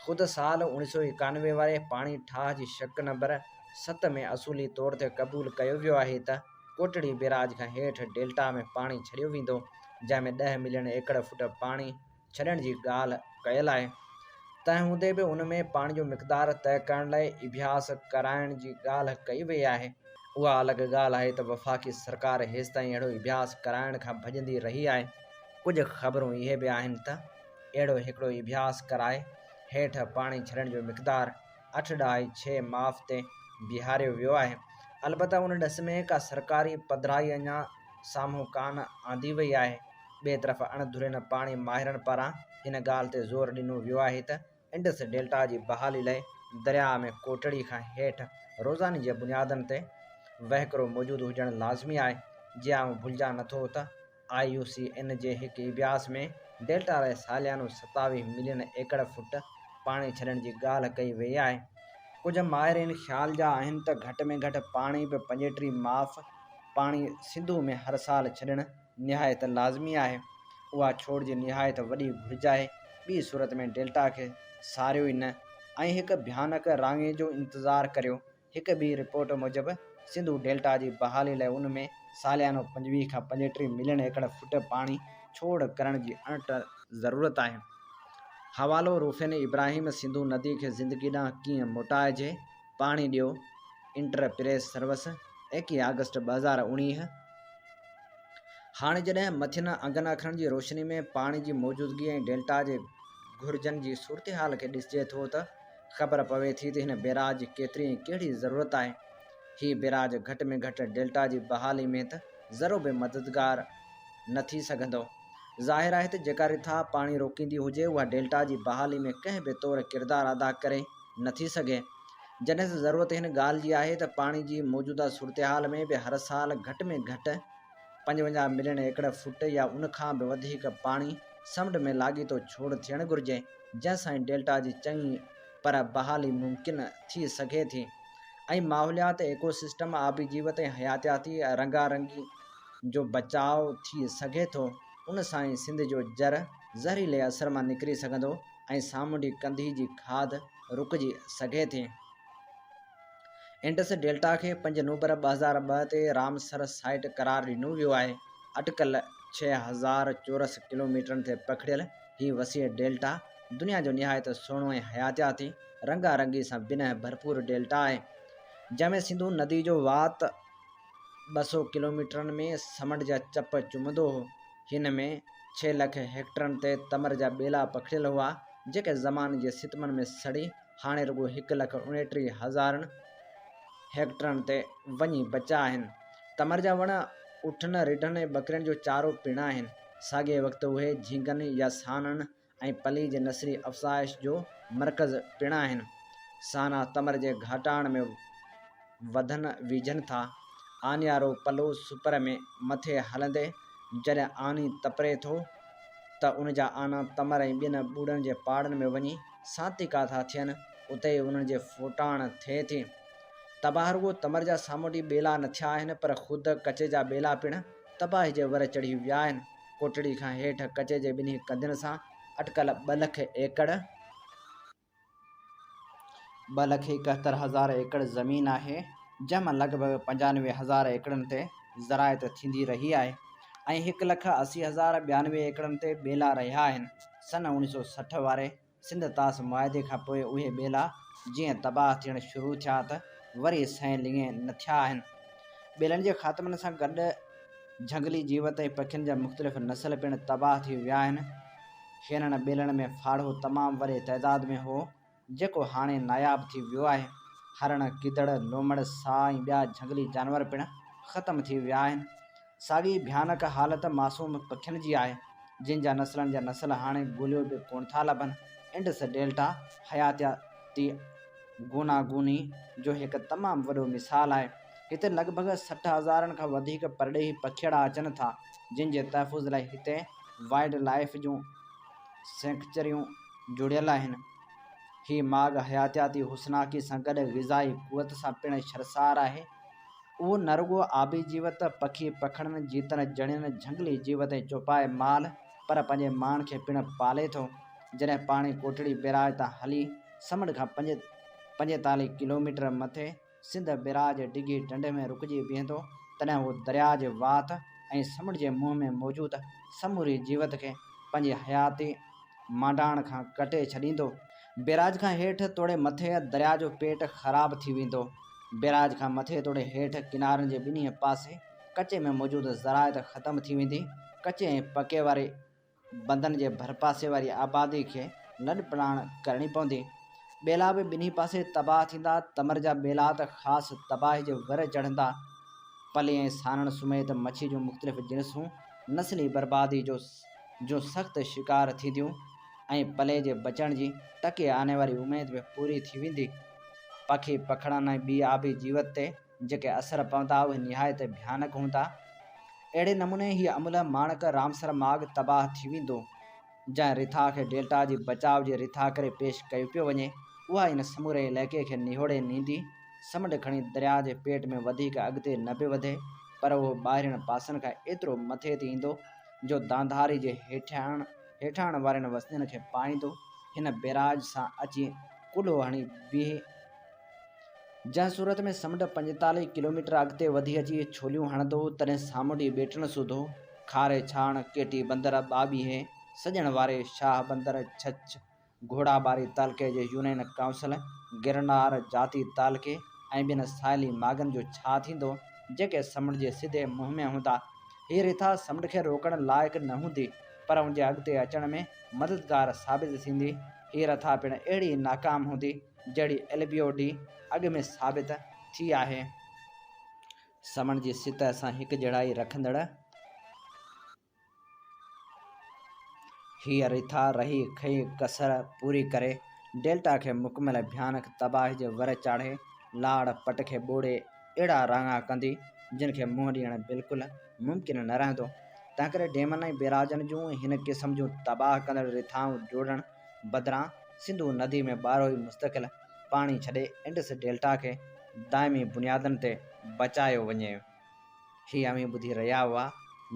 ख़ुदि साल 1991 वारे पाणी ठाह जी शक नंबर 7 में असूली तौर ते क़बूल कयो वियो आहे त कोटड़ी बैराज खां हेठि डेल्टा में पाणी छॾियो वेंदो, जंहिंमें 10 मिलियन एकड़ फुट पाणी छॾण जी ॻाल्हि कयल आहे। तंहिं हूंदे बि उन में पाणी जो मिक़दार तइ करण लाइ इबियास कराइण जी ॻाल्हि कई वई आहे। उहा अलॻि ॻाल्हि आहे त वफ़ाक़ी सरकार हेसि ताईं अहिड़ो इबियास कराइण खां भॼंदी रही आहे। कुझु ख़बरूं इहे बि आहिनि त अहिड़ो हिकिड़ो इबियास कराए हेठि पाणी छॾण जो मिक़दार 8.6 माफ़ ते बीहारियो वियो आहे। अलबत्ता उन ॾस में का सरकारी पधिराई अञा साम्हूं कान आंदी वई आहे। ॿिए तरफ़ अणधुरियल पाणी माहिरनि पारां हिन ॻाल्हि ते ज़ोर ॾिनो वियो आहे त इंडस डेल्टा जी बहाली लाइ दरिया में कोटड़ी खां हेठि रोज़ानी जे बुनियादनि ते वहिकिरो मौजूदु हुजणु लाज़मी आहे। जीअं आउं भुलिजा नथो त IUCN जे हिकु इबियास में डेल्टा लाइ सालियानो 27 मिलियन एकड़ फुट पाणी छॾण जी ॻाल्हि कई वई आहे। कुझु माहिरीन ख़्याल जा आहिनि त घटि में घटि पाणी बि 35 माफ़ पाणी सिंधु में हर साल छॾणु निहायत लाज़मी आहे। उहा छोड़ जी निहायत वॾी घुरिज आहे। ॿी सूरत में डेल्टा खे सारियो ई न ऐं हिकु भयानक राङे जो इंतज़ारु करियो। हिकु ॿी रिपोर्ट मूजिबि सिंधु डेल्टा जी बहाली लाइ उन में सालियानो 25 खां 35 मिलियन एकड़ फुट पाणी छोड़ करण जी अणट ज़रूरत आहे। हवालो रूफ़िन इब्राहिम सिंधु नदी खे ज़िंदगी ॾांहुं कीअं मोटाइजे, पाणी ॾियो। इंटरप्रेस सर्विस 21 अगस्त 2019। हाणे जॾहिं मथियन अंगनि अखरनि जी रोशनी में पाणी जी मौजूदगी ऐं डेल्टा जे घुरिजनि जी सूरत हाल खे ॾिसिजे थो त ख़बर पवे थी त हिन बैराज जी केतिरी ऐं कहिड़ी ज़रूरत आहे। हीउ बैराज घटि में घटि डेल्टा जी बहाली में त ज़रो बि मददगार न थी सघंदो। ज़ाहिर आहे त जेका रिथा पाणी रोकींदी हुजे उहा डेल्टा जी बहाली में कंहिं बि तौरु किरदारु अदा करे नथी सघे। जॾहिं त ज़रूरत हिन ॻाल्हि जी आहे त पाणी जी मौजूदा सूरत हाल में बि हर साल घटि में घटि 55 मिलियन एकड़ फुट या उन खां बि वधीक पाणी समुंड में लाॻीतो छोड़ थियणु घुरिजे, जंहिंसां डेल्टा जी चङी पर बहाली मुमकिन थी सघे थी ऐं माहौलियात, इकोसिस्टम, आबी जीवत ऐं हयातियाती रंगारंगी जो बचाव थी सघे थो। उन सां ई सिंध जो जर ज़हरीले असर मां निकिरी सघंदो ऐं सामुंडी कंधी जी खाध रुकिजी सघे थी। इंडस डेल्टा खे 5 नवंबर 2002 ते रामसर साइट करार ॾिनो वियो आहे। अटकल 6000 चौरस किलोमीटरनि ते पखिड़ियल हीउ वसीअ डेल्टा दुनिया जो निहायत सुहिणो ऐं हयातियाती रंगारंगी सां बिना भरपूर डेल्टा आहे, जंहिंमें सिंधु नदी जो वात 200 किलोमीटरनि में समुंड जा चप चुमंदो हो। हिन में 6 लख हेक्टरनि ते तमर जा ॿेला पखिड़ियल हुआ, जेके ज़माने जे सितमनि में सड़ी हाणे रुॻो 1,29,000 हेक्टरनि ते वञी बचा आहिनि। तमर जा वण उठनि, रिढनि ऐं ॿकरियुनि जो चारो पिणु आहिनि। साॻिए वक़्तु उहे झींगनि या साननि ऐं पली जे नसली अफ़ज़ाइश जो मर्कज़ पिणु आहिनि। साना तमर जे घाटाण में वधनि वीझनि था। आनियारो पलो सुपर में मथे हलंदे जॾहिं आनी तपरे थो त उन जा आना तमर ऐं ॿियनि ॿूड़नि जे पाड़नि में वञी सांतिका था थियनि, उते ई उन्हनि जे फोटाण थिए थी। तबाह रुगो तमर जा सामूंडी ॿेला न थिया आहिनि पर ख़ुदि कचे जा ॿेला पिणु तबाही जे वर चढ़ी विया आहिनि। कोटड़ी खां हेठि कचे जे ॿिन्ही कंदियुनि सां अटकल 2,71,000 एकड़ ज़मीन आहे, जंहिंमां लॻभॻि 95,000 एकड़नि ते ज़राइत थींदी रही आहे ऐं 1,80,092 एकड़नि ते ॿेला रहिया आहिनि। सन 1960 वारे सिंध तास मुआदे खां पोइ उहे ॿेला जीअं तबाह थियणु शुरू थिया त वरी सह लिंगे न थिया आहिनि। ॿेलनि जे ख़ात्मनि सां गॾु झंगली जीवत ऐं पखियुनि जा मुख़्तलिफ़ नस्ल पिणु तबाह थी विया आहिनि। हिननि ॿेलनि में फाड़ो तमामु वॾे तइदाद में हो जेको हाणे नायाब थी वियो आहे। हरण, गिदड़, लोमड़, साह ऐं ॿिया झंगली जानवर पिणु ख़तमु थी विया आहिनि। साॻी भयानक हालत मासूम पखियुनि जी आहे, जिन जा नस्लनि जा नस्ल हाणे ॻोल्हियो बि कोन था लभनि। इंडस डेल्टा हयातियाती गूनागूनी जो हिकु तमामु वॾो मिसाल आहे। हिते लॻभॻि 60,000 खां वधीक परॾेही पखिड़ा अचनि था, जिन जे तहफ़ुज़ लाइ हिते वाइल्ड लाइफ जूं सेंक्चुरियूं जुड़ियल आहिनि। ही माॻ हयातियाती हुस्नाकी सां गॾु ग़िज़ाई क़ुवत सां पिणु शर्मसार आहे। उहो न रुॻो आबी जीवत, पखी पखड़नि, जीतनि, जणियुनि, झंगली जीवत ऐं चौपाए माल, पर पंहिंजे माण्हुनि खे पिणु पाले थो। जॾहिं पाणी कोटड़ी बैराज तां हली समुंड खां 45 किलोमीटर मथे सिंध बैराज डिघी टंडे में रुकिजी बीहंदो, तॾहिं उहो दरिया जे वात ऐं समुंड जे मुंहं में मौजूदु समूरी जीवत खे पंहिंजी हयाती मांडाण खां कटे छॾींदो। बैराज खां हेठि तोड़े मथे दरिया जो पेट ख़राब थी वेंदो। बैराज खां मथे तोड़े हेठि किनारनि जे ॿिन्ही पासे कचे में मौजूदु ज़राइत ख़तमु थी वेंदी। कचे ऐं पके वारे बंदनि जे भरपासे वारी आबादी खे लॾ पलाण करणी पवंदी। ॿेला बि ॿिन्ही पासे तबाह थींदा। तमर जा ॿेला त ख़ासि तबाही जे वर चढ़ंदा। पली ऐं सानण समेत मच्छी जूं मुख़्तलिफ़ जिन्सूं नस्ली बर्बादी जो सख़्तु शिकार थींदियूं ऐं पले जे बचण जी टके आने वारी उमेद बि पूरी थी वेंदी। पखी पखड़नि ऐं ॿी आबी जीवत ते जेके असर पवंदा उहे निहायत भयानक हूंदा। अहिड़े नमूने हीअ अमूल माणक रामसर माॻ तबाह थी वेंदो। जंहिं रिथा खे डेल्टा जी बचाव जी रिथा करे पेश कयो पियो वञे, उहा इन समूरे इलाइक़े खे निहोड़े नींदी। समुंड खणी दरिया जे पेट में वधीक अॻिते न बि वधे, पर उहो ॿाहिरियुनि पासनि खां एतिरो मथे ते ईंदो जो दांधारी जे हेठाण वारनि वसनीनि खे पाईंदो। हिन बैराज सां अची कुल्हो हणी बीहे, जंहिं सूरत में समुंड 45 किलोमीटर अॻिते वधी अची छोलियूं हणंदो, तॾहिं सामूंडी ॿेटण सूधो खारे छाण, केटी बंदर, ॿाॿीहे, सॼण वारे शाह बंदर, छछ, घोड़ाबारी तालके जे यूनियन काउंसिल, गिरनार जाती तालके ऐं ॿियनि साहिली माॻनि जो छा थींदो जेके समुंड जे सिधे मुंहं में हूंदा। हीअ रिथा समुंड खे रोकण लाइक़ु न हूंदी, पर उन जे अॻिते अचण में मददगार साबित थींदी। हीअ रिथा पिणु अहिड़ी नाकाम हूंदी जहिड़ी LBOD अॻु में साबित थी आहे। समुंड जी सतह सां हिकु जहिड़ाई रखंदड़ हीअ रिथा रही खई कसर पूरी करे डेल्टा खे मुकमल भयानक तबाही जे वर चाढ़े लाड़ पट खे ॿोड़े अहिड़ा राङा कंदी जिन खे मुंहुं ॾियणु बिल्कुलु मुमकिन न रहंदो। तंहिं करे डेमनि ऐं बैराजनि जूं हिन क़िस्म जूं तबाह कंदड़ रिथाऊं जोड़ण बदिरां सिंधु नदी में ॿाहिरो ई मुस्तक़िल पाणी छॾे इंडस डेल्टा खे दाइमी बुनियादनि ते बचायो वञे। हीअ अमी ॿुधी रहिया हुआ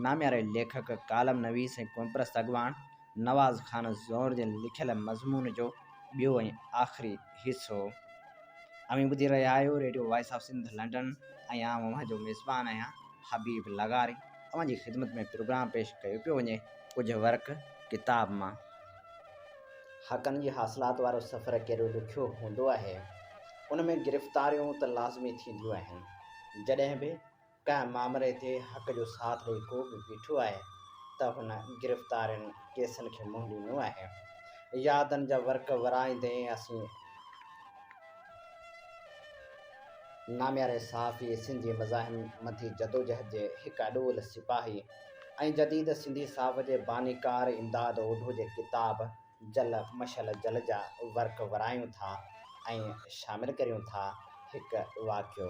नाम्यारे लेखक, कालम नवीस ऐं क़ौमप्रस्त अॻवान नवाज़ ख़ान ज़ौहर जे लिखियल मज़मून जो ॿियो ऐं आख़िरी हिसो। अमी ॿुधी रहिया आहियो radio voice of Sindh London ऐं आउं जो मेज़बान आहियां हबीब लगारी। अवां जी ख़िदमत में प्रोग्राम पेश कयो पियो वञे कुझु वर्क किताब मां। हक़नि जी हासिलात वारो सफ़र केॾो ॾुखियो हूंदो आहे। उन में गिरफ़्तारियूं त लाज़मी थींदियूं आहिनि। जॾहिं बि कंहिं मामले ते हक़ जो साथ ॾेई को बि बीठो आहे त हुन गिरफ़्तारियुनि केसनि खे मुंहुं ॾिनो आहे। यादनि जा वर्क वराईंदे असीं नाम्यारे सहाफ़ी, सिंधी मज़ाहिमती जदोजहद जे हिकु अॾोल सिपाही ऐं जदीद सिंधी साहब जे बानीकार इमदाद ओढो जे किताब जल मशल जल जा वर्क वरायूं था ऐं शामिल करियूं था हिकु वाक़ियो।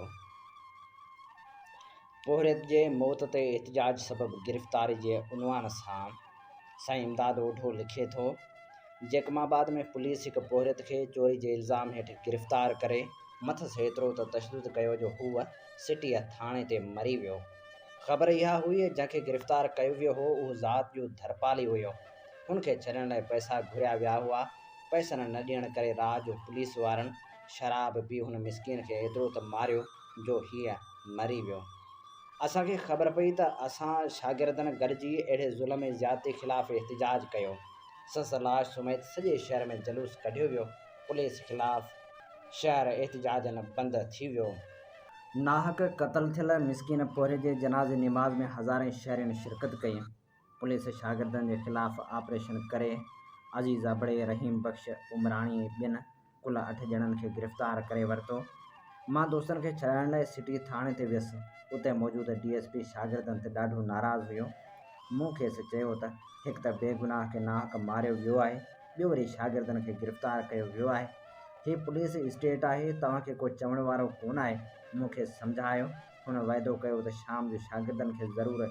पोहरियत जे मौत ते एहतिजाज सबबि गिरफ़्तारी जे उनवान सां साईं इमदाद ओढो लिखे थो, जैकमाबाद में पुलिस हिकु पोहरियत खे चोरी जे इल्ज़ाम हेठि गिरफ़्तार करे मथसि हेतिरो त तशदुद कयो जो हूअ सिटीअ थाणे ते मरी वियो। ख़बर इहा हुई जंहिंखे गिरफ़्तार कयो वियो हो उहो ज़ात जो धरपाली हुयो। हुनखे छॾण लाइ पैसा घुरिया विया हुआ। पैसनि न ॾियण करे राति जो पुलिस वारनि शराब पी हुन मिसकीन खे एतिरो त मारियो जो हीअ मरी वियो। असांखे ख़बर पई त असां शागिर्दनि गॾिजी अहिड़े ज़ुल्म ऐं ज़्यादती ख़िलाफ़ एहतिजाज कयो। संस लाश समेत सॼे शहर में जलूस कढियो वियो। पुलिस ख़िलाफ़ शहर एहतिजाजनि बंदि थी वियो। नाहक क़तल थियल मिसकीन पोरे जे जनाज़े निमाज़ में हज़ारें शहरियुनि शिरकत कई। पुलिस शागिर्दनि जे ख़िलाफ़ ऑपरेशन करे अज़ीज़ अबड़े, रहीम बख़्श, उमराणी ऐं ॿियनि कुल 8 ॼणनि खे गिरफ़्तार करे वरितो। मां दोस्तनि खे छॾाइण लाइ सिटी थाणे ते वियुसि। उते मौजूदु DSP शागिर्दनि ते ॾाढो नाराज़ हुयो। मूं खेसि चयो त हिकु त बेगुनाह खे नाहक मारियो वियो आहे, ॿियो वरी शागिर्दनि खे गिरफ़्तार कयो वियो आहे। हीअ पुलिस स्टेट आहे, तव्हांखे को चवण वारो कोन आहे। मूंखे सम्झायो। हुन वाइदो कयो त शाम जो शागिर्दनि खे ज़रूरु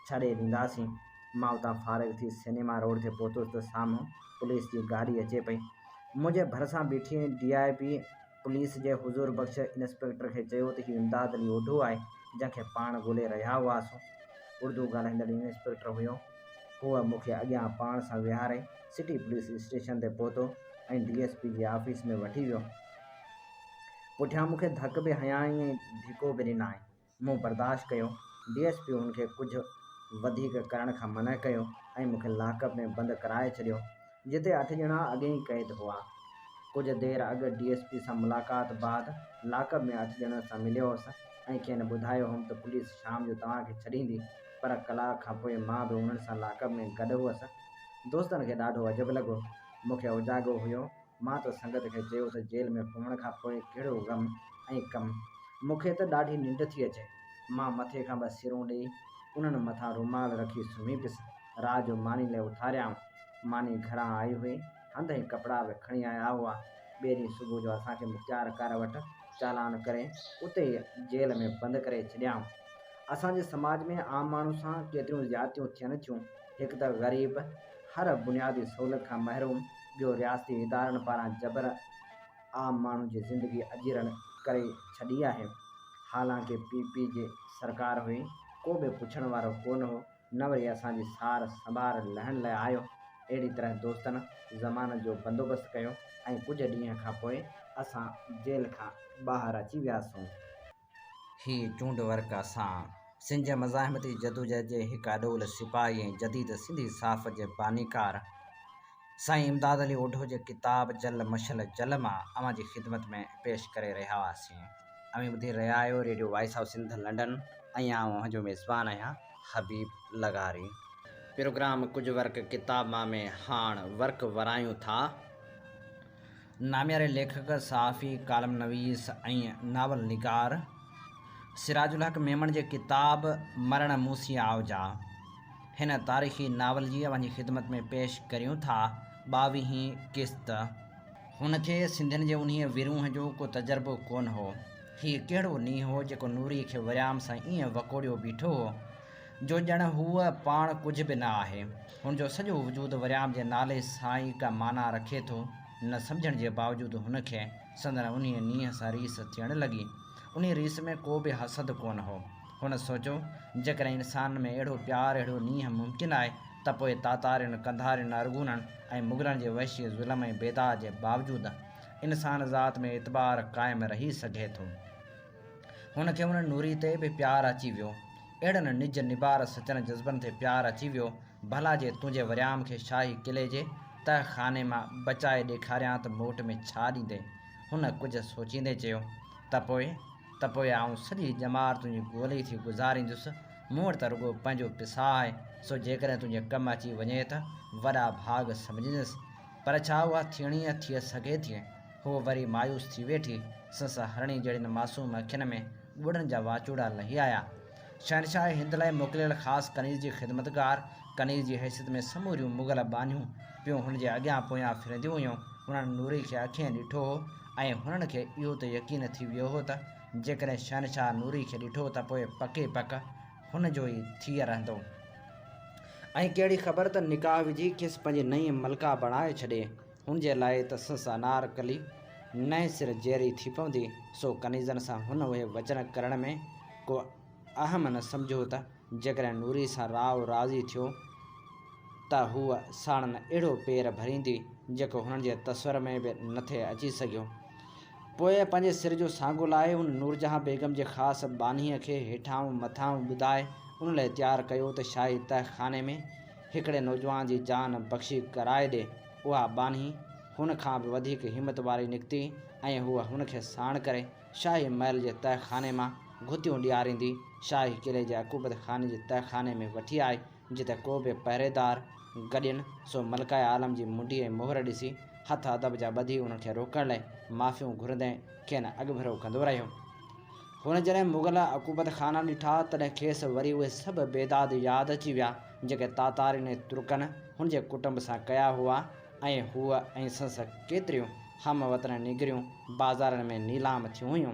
छॾे ॾींदासीं। मां उतां फ़ारिग़ थी सिनेमा रोड ते पहुतुसि त साम्हूं पुलिस जी गाॾी अचे पई। मुंहिंजे भरिसां बीठी DIP पुलिस जे हुज़ूर बख़्श इंस्पेक्टर खे चयो त हीउ इमदाद अली ओढो आहे जंहिंखे पाण ॻोल्हे रहिया हुआसीं। उर्दू ॻाल्हाईंदड़ इंस्पेक्टर हुयो। हूअ मूंखे अॻियां पाण सां विहारे सिटी पुलिस स्टेशन ते पहुतो ऐं DSP जे ऑफिस में वठी वियो। पुठियां मूंखे धक बि हयाईं ऐं धिको बि ॾिनाई। मूं बर्दाश्त कयो। DSP हुनखे कुझु वधीक करण खां मना कयो ऐं मूंखे लॉकअप में बंदि कराए छॾियो, जिते 8 ॼणा अॻे ई कैद हुआ। कुझु देरि अॻु DSP सां मुलाक़ात बाद लॉकअप में 8 ॼणनि सां मिलियो हुअसि ऐं खेनि ॿुधायो हुअमि त पुलिस शाम जो तव्हांखे छॾींदी, पर कलाक खां पोइ मां बि उन्हनि सां लॉकअप में गॾु हुअसि। दोस्तनि खे ॾाढो अजब लॻो। मूंखे उजाॻो हुयो। मां त संगत खे चयो त जेल में पवण खां पोइ कहिड़ो ग़म ऐं कमु। मूंखे त ॾाढी निंड थी अचे। मां मथे खां 2 सिरूं ॾेई उन्हनि मथां रुमाल रखी सुम्ही पियुसि। राति जो मानी लाइ उथारियाऊं। मानी घरां आई हुई। हंध ऐं कपिड़ा बि खणी आया हुआ। ॿिए ॾींहुं सुबुह जो असांखे मुख़्तियार कर वटि चालान करे उते ई जेल में बंदि करे छॾियाऊं। असांजे समाज में आम माण्हू सां केतिरियूं ज़्यादतियूं थियनि थियूं। हिकु त ग़रीब हर बुनियादी सहूलियत खां महरूम, ॿियो रियासती इदारनि पारां जबर आम माण्हू जी ज़िंदगी अजीरन करे छॾी आहे। हालांकि PP जी सरकार हुई, को बि पुछण वारो कोन हो, न वरी असांजी सार संभार लहण लाइ आयो। अहिड़ी तरह दोस्तनि ज़मान जो बंदोबस्तु कयो ऐं कुझु ॾींहं खां पोइ असां जेल खां ॿाहिरि अची वियासीं। ही चूंड वर्क असां सिंध मज़ाहिमती जदोजहद जे हिकु अॾोल सिपाही ऐं जदीद सिंधी साफ़ जे बानीकार साईं इमदाद अली ओढो जे किताब जल मशल जल मां अवां जी ख़िदमत में पेश करे रहिया हुआसीं। अमी ॿुधी रहिया आहियो radio voice of Sindh London ऐं आउं जो मेज़बान आहियां हबीब लगारी। प्रोग्राम कुझु वर्क किताब मां में हाण वर्क वरायूं था। नामियारे लेखक, सहाफ़ी, कालम नवीस ऐं नावल निगार सिराजुल हक़ मेमण जे किताब मरण मूसी आवजा हिन तारीख़ी नावल जी अवां जी ख़िदमत में पेश करियूं था 22वीं क़िस्त। हुनखे सिंधियुनि जे उन्हीअ विरूंह जो को तजर्बो कोन हो। हीउ कहिड़ो नींहुं हो जेको नूरी खे वरियाम सां ईअं वकोड़ियो बीठो हो जो ॼण हूअ पाण कुझु बि न आहे। हुनजो सॼो वजूदु वरियाम जे नाले सां ई का माना रखे थो। न सम्झण जे बावजूदु हुनखे संदन उन्हीअ नींहं सां रीस थियण लॻी। उन रीस में को बि हसद कोन हो। हुन सोचियो जेकॾहिं इंसान में अहिड़ो प्यारु, अहिड़ो नींहुं मुमकिन आहे त पोइ तातारियुनि, कंधारियुनि, अरगूननि ऐं मुग़लनि जे वहशी ज़ुल्म ऐं बेदाअ जे बावजूदु इंसान ज़ात में एतबार क़ाइमु रही सघे थो। हुनखे हुन नूरी ते बि प्यारु अची वियो। अहिड़नि निज निबार सचनि जज़्बनि ते प्यारु अची वियो। भला जे तुंहिंजे वरियाम खे शाही किले जे तह खाने मां बचाए ॾेखारियां त मोट में छा ॾींदे। हुन कुझु सोचींदे चयो त पोइ आउं सॼी ॼमार तुंहिंजी ॻोल्ही थी गुज़ारींदुसि। मूं वटि त रुॻो पंहिंजो पिसाउ आहे, सो जेकॾहिं तुंहिंजे कमु अची वञे त वॾा भाग सम्झंदुसि। पर छा उहा थियणी थी सघे थी? हू वरी मायूस थी वेठी। संस हरणी जहिड़ियुनि मासूम अखियुनि में ॻुड़नि जा वाचूड़ा लही आया। शहनशाह हिंद लाइ मोकिलियल ख़ासि कनीज़ जी ख़िदमतगार कनीज़ जी हैसियत में समूरियूं मुग़ल बानियूं पियूं हुनजे अॻियां पोयां फिरंदियूं हुयूं। हुननि नूरी खे अखियूं ॾिठो हो ऐं हुननि खे इहो त यकीन थी वियो हो त जेकॾहिं शहनशाह नूरी खे ॾिठो त पोइ पके पक हुनजो ई थी रहंदो। ऐं कहिड़ी ख़बर त निकाह विझी खेसि पंहिंजी नई मलका बणाए छॾे। हुनजे लाइ त संस अनारकली नए सिर जेरी थी पवंदी। सो कनीज़नि सां हुन उहे वचन करण में को अहम न सम्झो त जेकॾहिं नूरी सां राव राज़ी थियो त हूअ साणनि अहिड़ो पेर भरींदी जेको हुननि जे तस्वर में बि न थे अची सघियो। पोइ पंहिंजे सिर जो साॻियो लाइ हुन नूरजहां बेगम जे ख़ासि बानीअ खे हेठां मथां ॿुधाए उन लाइ तयारु कयो त शाही तहखाने में हिकिड़े नौजवान जी जान बख़्शी कराए ॾे। उहा बानी हुन खां बि वधीक हिमत वारी निकिती ऐं हूअ हुनखे साण करे शाही महल जे तहखाने मां घुतियूं ॾियारींदी शाही किले जे अकूबत खाने जे तहखाने में वठी आई, जिते को बि पहिरेदार गॾियनि। सो मलकाए आलम जी मुंडी ऐं मोहर ॾिसी हथ अदब जा ॿधी उनखे रोकण लाइ माफ़ियूं घुरंदे खेनि अॻिभरो कंदो रहियो। हुन जॾहिं मुग़ल अकूबत खाना ॾिठा तॾहिं खेसि वरी उहे सभु बेदाद यादि अची विया जेके तातारियुनि ऐं तुर्कनि हुन जे कुटुंब सां कया हुआ ऐं हूअ ऐं संस केतिरियूं हम वतन निगरियूं बाज़ारनि में नीलाम थियूं हुयूं।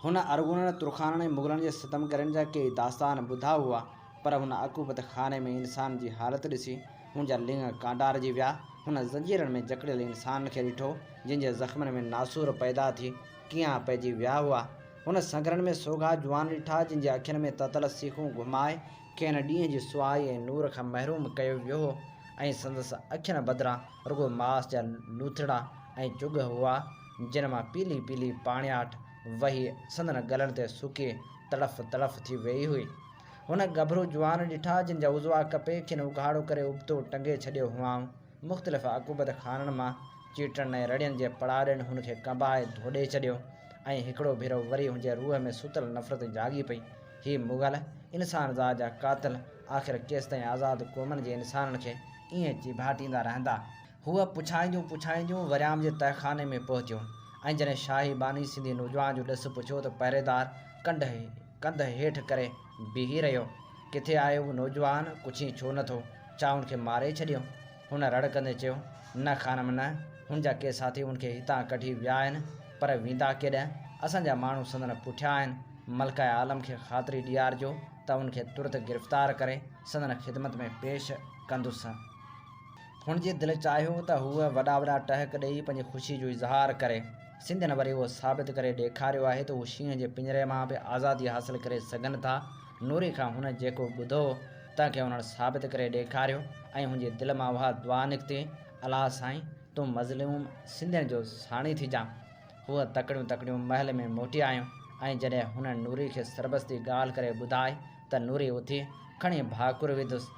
हुन अरगुननि तुर्खाननि ऐं मुग़लनि जे सितमगरनि जा कई दास्तान ॿुधा हुआ, पर हुन अकूबत खाने में इंसान जी हालत ॾिसी हुनजा लिंग कांडारजी विया। हुन ज़ंजीरनि में जकड़ियल इंसान खे ॾिठो जिन जे ज़ख़्मनि में नासूर पैदा थी कीअं पइजी विया हुआ। हुन संगरनि में सोघा जुवान ॾिठा जिन जे अखियुनि में ततल सीखूं घुमाए खेनि ॾींहं जी सुवाई ऐं नूर खां महरूम कयो वियो हो ऐं संदसि अखियुनि बदिरां रुगो मांस जा लूथड़ा ऐं चुग हुआ जिन मां पीली पीली पाणियाट वही संदन गलनि ते सुकी तड़फ़ तड़फ़ थी वेई हुई। हुन गभरू जुवान ॾिठा जिन जा उज़वा कपे खेनि उघाड़ो करे उबतो टंगे छॾियो हुआऊं। मुख़्तलिफ़ अकूबत खाननि मां चीटनि ऐं रड़ियुनि जे पड़ाड़नि हुनखे कंबाए धोॾे छॾियो ऐं हिकिड़ो भेरो वरी हुनजे रूह में सुतल नफ़रत जागी पई। ही मुग़ल इंसान ज़ात जा कातिल आख़िर केसि ताईं आज़ादु क़ौमनि जे इंसाननि खे ईअं चिभाटींदा रहंदा। हूअ पुछाईंदियूं वरियाम जे तहखाने में पहुतियूं ऐं जॾहिं शाही बानी सिंधी नौजवान जो ॾिस पुछियो त पहिरेदार कंध हेठि करे बीही रहियो। किथे आयो उहो नौजवान, कुझु छो नथो, छा हुनखे मारे छॾियो? हुन रड़कंदे चयो, न ख़ानम न, हुनजा के साथी हुनखे हितां कढी विया आहिनि, पर वेंदा केॾांहुं? असांजा माण्हू संदन पुठियां आहिनि। मलकाए आलम खे ख़ातिरी ॾियारिजो त उनखे तुरत गिरफ़्तार करे संदन ख़िदमत में पेश कंदुसि। हुनजे दिलि चाहियो त हूअ वॾा वॾा टहक ॾेई पंहिंजी ख़ुशी जो इज़हार करे। सिंधियुनि वरी उहो साबित करे ॾेखारियो आहे त उहे शींहं जे पिंजरे मां बि आज़ादी हासिल करे सघनि था। नूरी खां हुन जेको ॿुधो तंहिंखे हुननि साबित करे ॾेखारियो ऐं हुनजे दिलि मां उहा दुआ निकिती, अलाह साईं तूं मज़लूम सिंधियुनि जो साणी थी जा। हूअ तकड़ियूं महल में मोटी आयूं ऐं जॾहिं हुन नूरी खे सरबस्ती ॻाल्हि करे ॿुधाई त नूरी उथी खणी भाकुर विधुसि।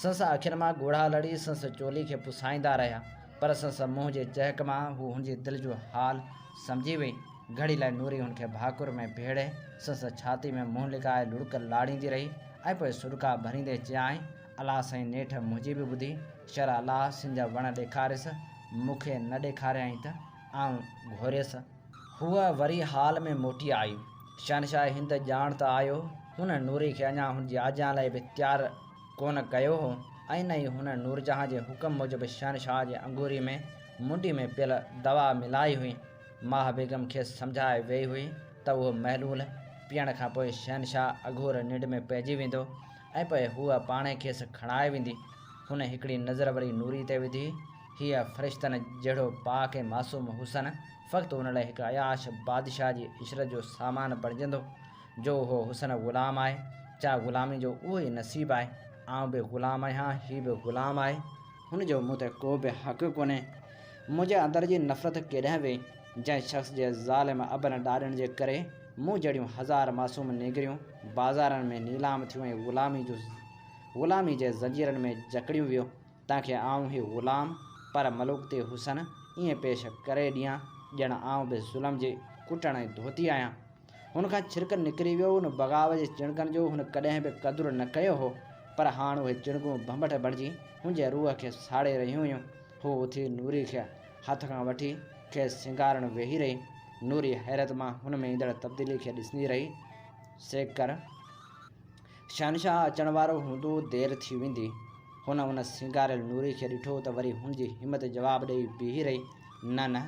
संस अखियुनि मां ॻोढ़ा लड़ी संस चोली खे पुसाईंदा रहिया, पर संस मुंहं जे चहक मां हू हुनजे दिलि जो हाल सम्झी वई। घड़ी लाइ नूरी हुनखे भाकुर में भेड़े संस छाती में मुंहुं लिकाए लुड़क लाड़ींदी रही ऐं पोइ सुॾका भरींदे चयाईं, अलाह साईं नेठि मुंहिंजी बि ॿुधी शर अलाह सिंध जा वण ॾेखारियसि, मूंखे न ॾेखारियईं त आउं घोरियसि। हूअ वरी हाल में मोटी आई। शहनशाह हिंद ॼाण त आयो हुन नूरी खे अञा हुनजी आज्ञा लाइ बि तयारु कोन कयो हो ऐं न ई हुन नूरजहां जे हुकम मूजिबि शहनशाह जे अंगूरी में मुंडी में पियल दवा मिलाई हुई। माह बेगम खे सम्झाए वेई हुई त उहो महलूल पीअण खां पोइ शहनशाह अघोर निंड में पइजी वेंदो ऐं पोइ हूअ पाणे खेसि खणाए वेंदी। हुन हिकिड़ी नज़र वरी नूरी ते विधी। हीअ फ़रिश्तनि जहिड़ो पाक ऐं मासूम हुसन फ़क़्ति हुन लाइ हिकु अयाश बादशाह जी इशरत जो सामान बणिजंदो। जो उहो हुसन ग़ुलाम आहे, छा ग़ुलामी जो उहो ई नसीबु आहे? आउं बि ग़ुलाम आहियां, हीअ बि ग़ुलाम आहे। हुनजो मूं ते को बि हक़ु कोन्हे। मुंहिंजे अंदर जी नफ़रत केॾांहुं वेई जंहिं शख़्स जे ज़ालिम अबनि ॾाॾनि जे करे मूं जहिड़ियूं हज़ार मासूम निगरियूं बाज़ारनि में नीलाम थियूं ऐं ग़ुलामी जे ज़ंजीरनि में जकड़ियूं वियो। तव्हांखे आउं ही ग़ुलाम पर मलूक ते हुसन ईअं पेश करे ॾियां ॼण आउं बि ज़ुल्म जी कुटण ऐं धोती आहियां। हुनखां छिरक निकिरी वियो। हुन बग़ावत जे चिणकनि जो हुन कॾहिं बि क़दुरु न कयो हो, पर हाणे उहे चिणकूं भंभट बणिजी हुनजे रूह खे साड़े रहियूं हुयूं। हू उथी नूरी खे हथ खां वठी खेसि सिंगारणु वेही रही। नूरी हैरत मां हुन में ईंदड़ तब्दीली खे ॾिसंदी रही। सेकर शहनशाह अचण वारो हूंदो, देरि थी वेंदी। हुन सिंगारियल नूरी खे ॾिठो त वरी हुनजी हिमत जवाबु ॾेई बीही रही। न,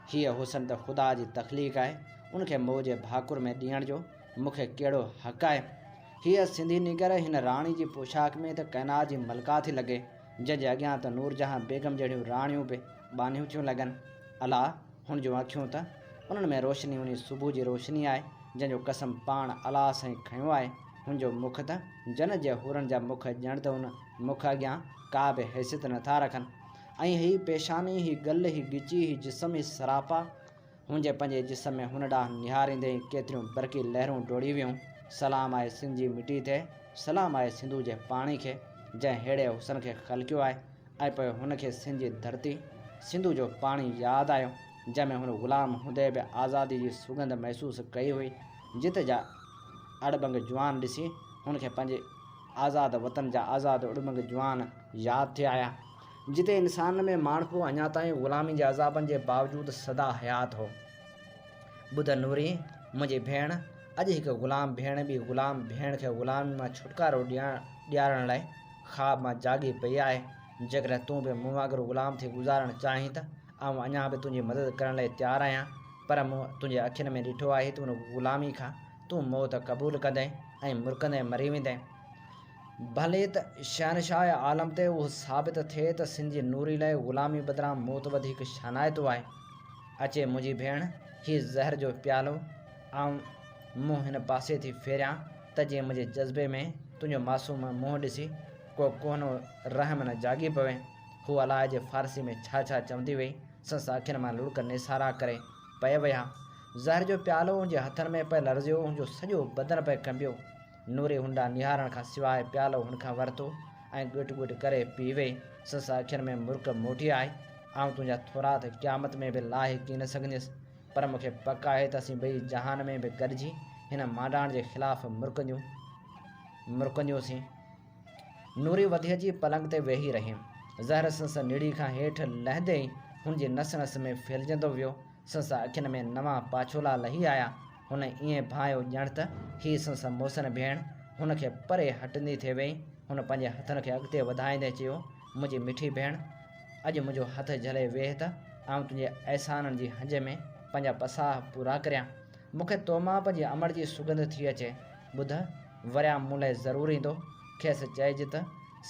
हीअ हुसन त ख़ुदा जी तख़लीक़ आहे, उनखे मोह जे भाकुर में ॾियण जो मूंखे कहिड़ो हक़ु आहे? हीअ सिंधी निगर हिन राणी जी पोशाक में त कैनात जी मलका थी लॻे, जंहिंजे अॻियां त नूरजहां बेगम जहिड़ियूं राणियूं बि बानियूं थियूं लॻनि। अलाह हुन जूं अखियूं त उन्हनि में रोशनी उन सुबुह जी रोशनी आहे जंहिंजो कसम पाण अलाह साईं खंयो आहे। हुन जो मुख त जन जे हुरनि जा मुख ॼण त हुन मुख अॻियां का बि हैसियत नथा रखनि। ऐं ही पेशानी, ही गल, ही गिची, ही जिस्म, ही सरापा हुनजे पंहिंजे जिस्म में हुन ॾांहुं निहारींदे केतिरियूं बरक़ी लहरूं डोड़ी वियूं। सलाम आहे सिंध जी मिटी ते, सलाम आहे सिंधु जे पाणी खे जंहिं अहिड़े हुसन खे ख़लकियो आहे। ऐं पोइ हुनखे सिंध जी धरती, सिंधु जो पाणी यादि आयो जंहिंमें हुन ग़ुलाम हूंदे बि आज़ादी जी सुगंध महसूसु कई हुई। जिते जा अड़बंग जवान ॾिसी हुनखे पंहिंजे आज़ाद वतन जा आज़ाद उड़बंग जवान यादि थिया आया। जिते इंसान में माण्हू अञा ताईं ग़ुलामी जे अज़ाबनि जे बावजूदि सदा हयात हो। ॿुध नूरी मुंहिंजी भेण, अॼु हिकु ग़ुलाम भेण बि ग़ुलाम भेण खे ग़ुलामी मां छुटकारो ॾियारण लाइ ख़्वाब मां जागी पई आहे। जेकॾहिं तूं बि मूं वांगुरु ग़ुलाम थी गुज़ारणु चाहीं त आउं अञा बि तुंहिंजी मदद करण लाइ तयारु आहियां। पर मूं तुंहिंजे अखियुनि में ॾिठो आहे त उन ग़ुलामी खां तूं मौत क़बूलु कंदे ऐं मुरकंदे मरी वेंदे। भले त शहनशाह आलम ते उहो साबित थिए त सिंध जी नूरी लाइ ग़ुलामी बदिरां मौत वधीक शानाइतो आहे। अचे मुंहिंजी भेण, हीउ ज़हर जो प्यालो मुंहुं हिन पासे थी फेरियां त जीअं मुंहिंजे जज़्बे में तुंहिंजो मासूम मुंहुं ॾिसी को कोनो रहम न जागी पवे। हू अलाह जे फ़ारसी में छा छा चवंदी हुई, संसा अखियुनि मां लुड़क निसारा करे पए विया। ज़हर जो प्यालो हुनजे हथनि में पिए लरज़ियो, हुनजो सॼो बदन पिए कंबियो। नूरी हुंडा निहारण खां सवाइ प्यालो हुन खां वरितो ऐं गुट गुट करे पी वई। संसा अखियुनि में मुर्क मोटी आहे। आउं तुंहिंजा थोरा त क़यामत में बि लाहे की न सघंदसि, पर मूंखे पक आहे त असीं ॿई जहान में बि गॾिजी हिन मांडाण जे ख़िलाफ़ु मुरकंदियूंसीं। नूरी वधी अची पलंग ते वेही रही। ज़हर संस निड़ी खां हेठि लहंदे ई हुनजी नस नस में फैलिजंदो वियो। संस अखियुनि में नवां पाछोला लही आया। हुन ईअं भायो ॼण त हीअ संस मोसन भेण हुनखे परे हटंदी थिए वई। हुन पंहिंजे हथनि खे अॻिते वधाईंदे चयो, मुंहिंजी मिठी भेण, अॼु मुंहिंजो हथु झले वेह त आउं तुंहिंजे अहसाननि जी हंज में पंहिंजा पसाह पूरा करियां। मूंखे तो मां पंहिंजे अमर जी सुगंध थी अचे। ॿुध, वरिया मूं लाइ ज़रूरु ईंदो। खेसि चइजे त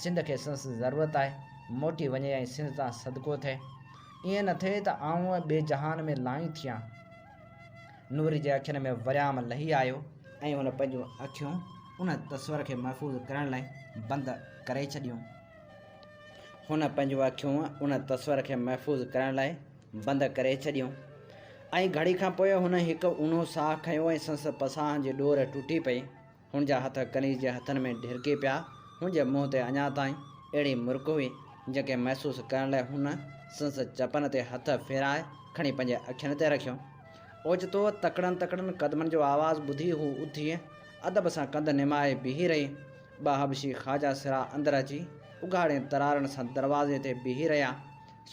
सिंध खे संस ज़रूरत आहे, मोटी वञे ऐं सिंध तां सदिको थिए। ईअं न थिए त आउं ॿिए जहान में लाहीं थियां। नूरी जे अखियुनि में वरियाम लही आयो ऐं हुन पंहिंजूं अखियूं उन तस्वर खे महफ़ूज़ करण लाइ बंदि करे छॾियूं। ऐं घड़ी खां पोइ हुन हिकु ऊन्हो साह खंयो ऐं संस पसाह जी डोर टुटी पई। हुन जा हथ कनीज़ जे हथनि में ढिरकी पिया। हुनजे मुंहं ते अञा ताईं अहिड़ी मुर्क हुई जंहिंखे महसूसु करण लाइ हुन संस चपन ते हथ फेराए खणी पंहिंजे अखियुनि ते रखियो। ओचितो तकड़नि क़दमनि जो आवाज़ु ॿुधी हू उथी अदब सां कंध निमाए बीही रही। ॿ हबशी ख़्वाजा सिरा अंदरि अची उघाड़े तरारनि सां दरवाज़े ते बीही रहिया।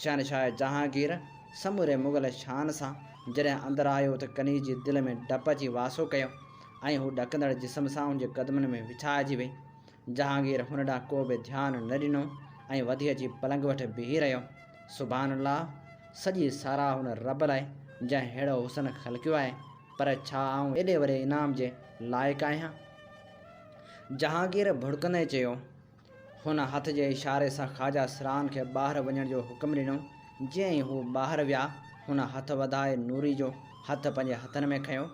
शहनशाह जहांगीर समूरे मुग़ल शान सां जॾहिं अंदरि आयो त कनीज़ जी दिलि में डप अची वासो कयो ऐं हू ॾकंदड़ जिस्म सां हुनजे क़दमनि में विछाइजी वई। जहांगीर हुन ॾांहुं को बि ध्यानु न ॾिनो ऐं वधी अची पलंग वटि बीही रहियो। सुभान अल्लाह, सॼी साराह हुन रब लाइ जंहिं अहिड़ो हुसन ख़लकियो आहे। पर छा आउं एॾे वॾे इनाम जे लाइक़ु आहियां? जहांगीर भुड़कंदे चयो। हुन हथ जे इशारे सां ख़्वाजा सिरान खे ॿाहिरि वञण जो हुकुम ॾिनो। जीअं ई हू ॿाहिरि विया, हुन हथ वधाए नूरी जो हथु पंहिंजे हथनि में खंयो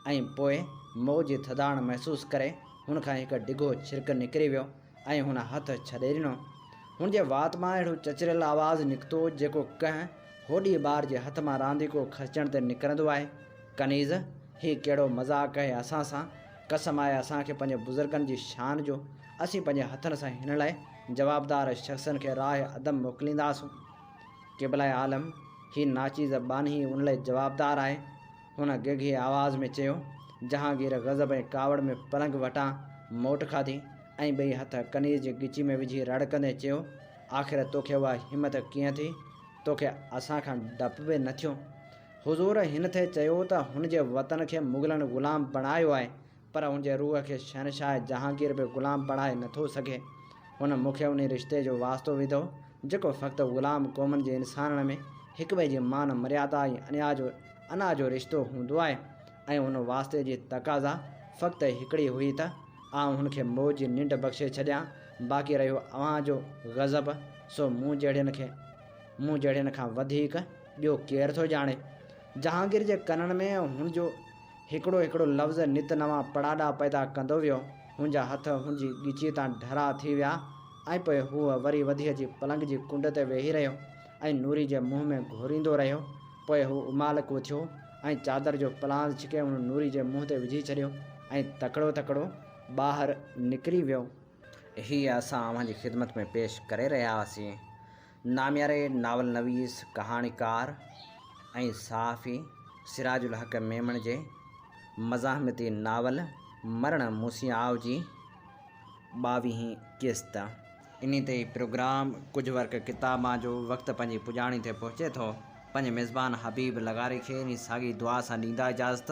ऐं पोइ मोह जी थधाण महसूसु करे हुन खां हिकु डिघो छिरक निकिरी वियो ऐं हुन हथु छॾे ॾिनो। हुनजे वात मां अहिड़ो चचरियल आवाज़ु निकितो जेको कंहिं होॾी ॿार जे हथ मां रांदीको खसचण ते निकिरंदो आहे। कनीज़, हीउ कहिड़ो मज़ाक़ आहे असां सां? कसम आहे असांखे पंहिंजे बुज़ुर्गनि जी शान जो। असीं पंहिंजे हथनि सां हिन लाइ जवाबदार शख़्सनि खे राह अदम मोकिलींदासूं। क़िबला आलम, हीउ नाचीज़ बानी उन लाइ जवाबदार आहे, हुन गिघी आवाज़ में चयो। जहांगीर गज़ब ऐं कावड़ में पलंग वटां मोट खाधी ऐं ॿई हथ कनीज़ जी गिची में विझी रड़कंदे चयो, आख़िर तोखे उहा हिमत कीअं थी? तोखे असां खां डप बि न थियो? हुज़ूर हिन ते चयो त हुनजे वतन खे मुग़लनि ग़ुलाम बणायो आहे, पर हुनजे रूह खे शहनशाह जहांगीर बि ग़ुलाम बणाए नथो सघे। हुन मूंखे उन रिश्ते जो वास्तो विधो जेको फ़क़्ति ग़ुलाम क़ौमनि जे इंसाननि में हिक ॿिए जी मान मर्यादा ऐं अना जो रिश्तो हूंदो आहे ऐं हुन वास्ते जी तक़ाज़ा फ़क़्ति हिकिड़ी हुई त आउं हुनखे मौज जी निंड बख़्शे छॾियां। बाक़ी रहियो अव्हां जो गज़ब, सो मूं जहिड़नि खां वधीक ॿियो केरु थो ॼाणे। जहांगीर जे कननि में हुन जो हिकिड़ो हिकिड़ो लफ़्ज़ नित नवां पड़ाॾा पैदा कंदो वियो। हुन जा हथ हुन जी ॻिचीअ तां ढरा थी विया ऐं पोइ हूअ वरी वधी अची पलंग जी कुंड ते वेही रहियो ऐं नूरी जे मुंहं में घोरींदो रहियो। पोइ हू उमालक उथियो ऐं चादर जो पलांज़ छिके हुन नूरी जे मुंहं ते विझी छॾियो ऐं तकिड़ो तकिड़ो ॿाहिरि निकिरी वियो। हीअ असां अव्हां जी ख़िदमत में पेश करे रहिया हुआसीं नामियारे नावल नवीस कहाणीकार ऐं सहाफ़ी सिराजुल हक़ मेमण जे मज़ाहमती नावल मरण मूसियाव जी 22वीं क़िस्त। इन ते प्रोग्राम कुझु वर्क किताबां जो वक़्तु पंहिंजी पुॼाणी ते पहुचे थो। पंहिंजे मेज़बान हबीब लगारी खे इन साॻी दुआ सां ॾींदा इजाज़त।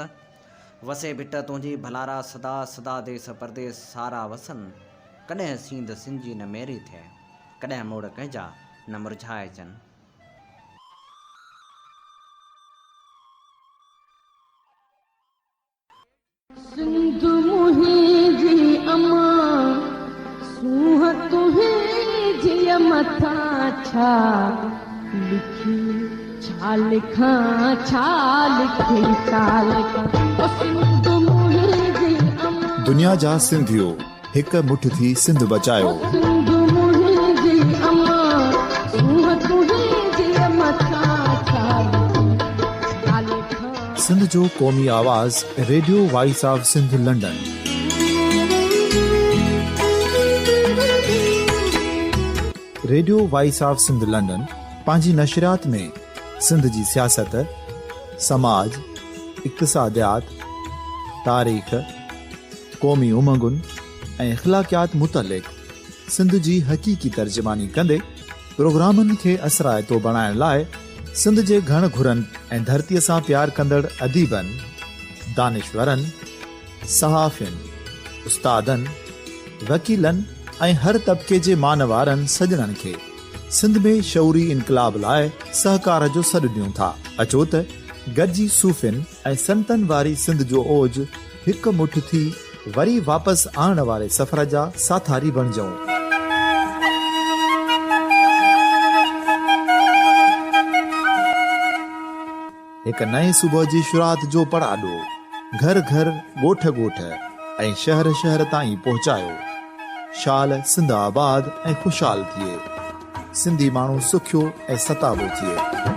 वसे भिट तुंहिंजी भलारा सदा सदा देस परदेस सारा वसन। कॾहिं सींद सिंजी न मेरी थिए, कॾहिं मोड़ कंहिंजा न मुरझाए अचनि। सिंध मुंहिंजी अमा सूंह तुंहिंजी मथां छा लिखी छा लिखां छा लिखी छा लिखां। सिंध मुंहिंजी अमा दुनिया जा सिंधियो हिक मुठ थी सिंध बचायो। सिंध मुंहिंजी अमा सूंह तुंहिंजी मथां छा लिखी छा लिखां। सिंध जो क़ौमी आवाज़ radio voice of Sindh London. Radio voice of Sindh London पंहिंजी नशरियात में सिंध जी सियासत, समाज, इक़्तिसादियात, तारीख़, क़ौमी उमंगुनि ऐं इख़्लाक़ियात मुतलिक़ सिंध जी हक़ीक़ी तर्जुमानी कंदे प्रोग्रामनि खे असराइतो बणाइण लाइ सिंध जे घण घुरनि ऐं धरतीअ सां प्यार कंदड़ अदीबनि, दानिश्वरनि, सहाफ़ियुनि, उस्तादनि, वकीलनि ऐं हर तबिके जे मानवारनि सजणनि खे सिंध में शऊरी इनक़लाब लाइ सहकार जो सॾु ॾियूं था। अचो त गॾिजी सूफ़ियुनि ऐं संतनि वारी सिंध जो ओज हिकु मुठ थी वरी वापसि आणण वारे सफ़र जा साथारी बणिजऊं। हिक नए सुबुह जी शुरूआत जो पड़ाॾो घर घर ॻोठ ॻोठ ऐं शहर शहर ताईं पहुचायो। शाल सिंध आबाद ऐं ख़ुशहाल थिए, सिंधी माण्हू सुखियो ऐं सताबो थिए।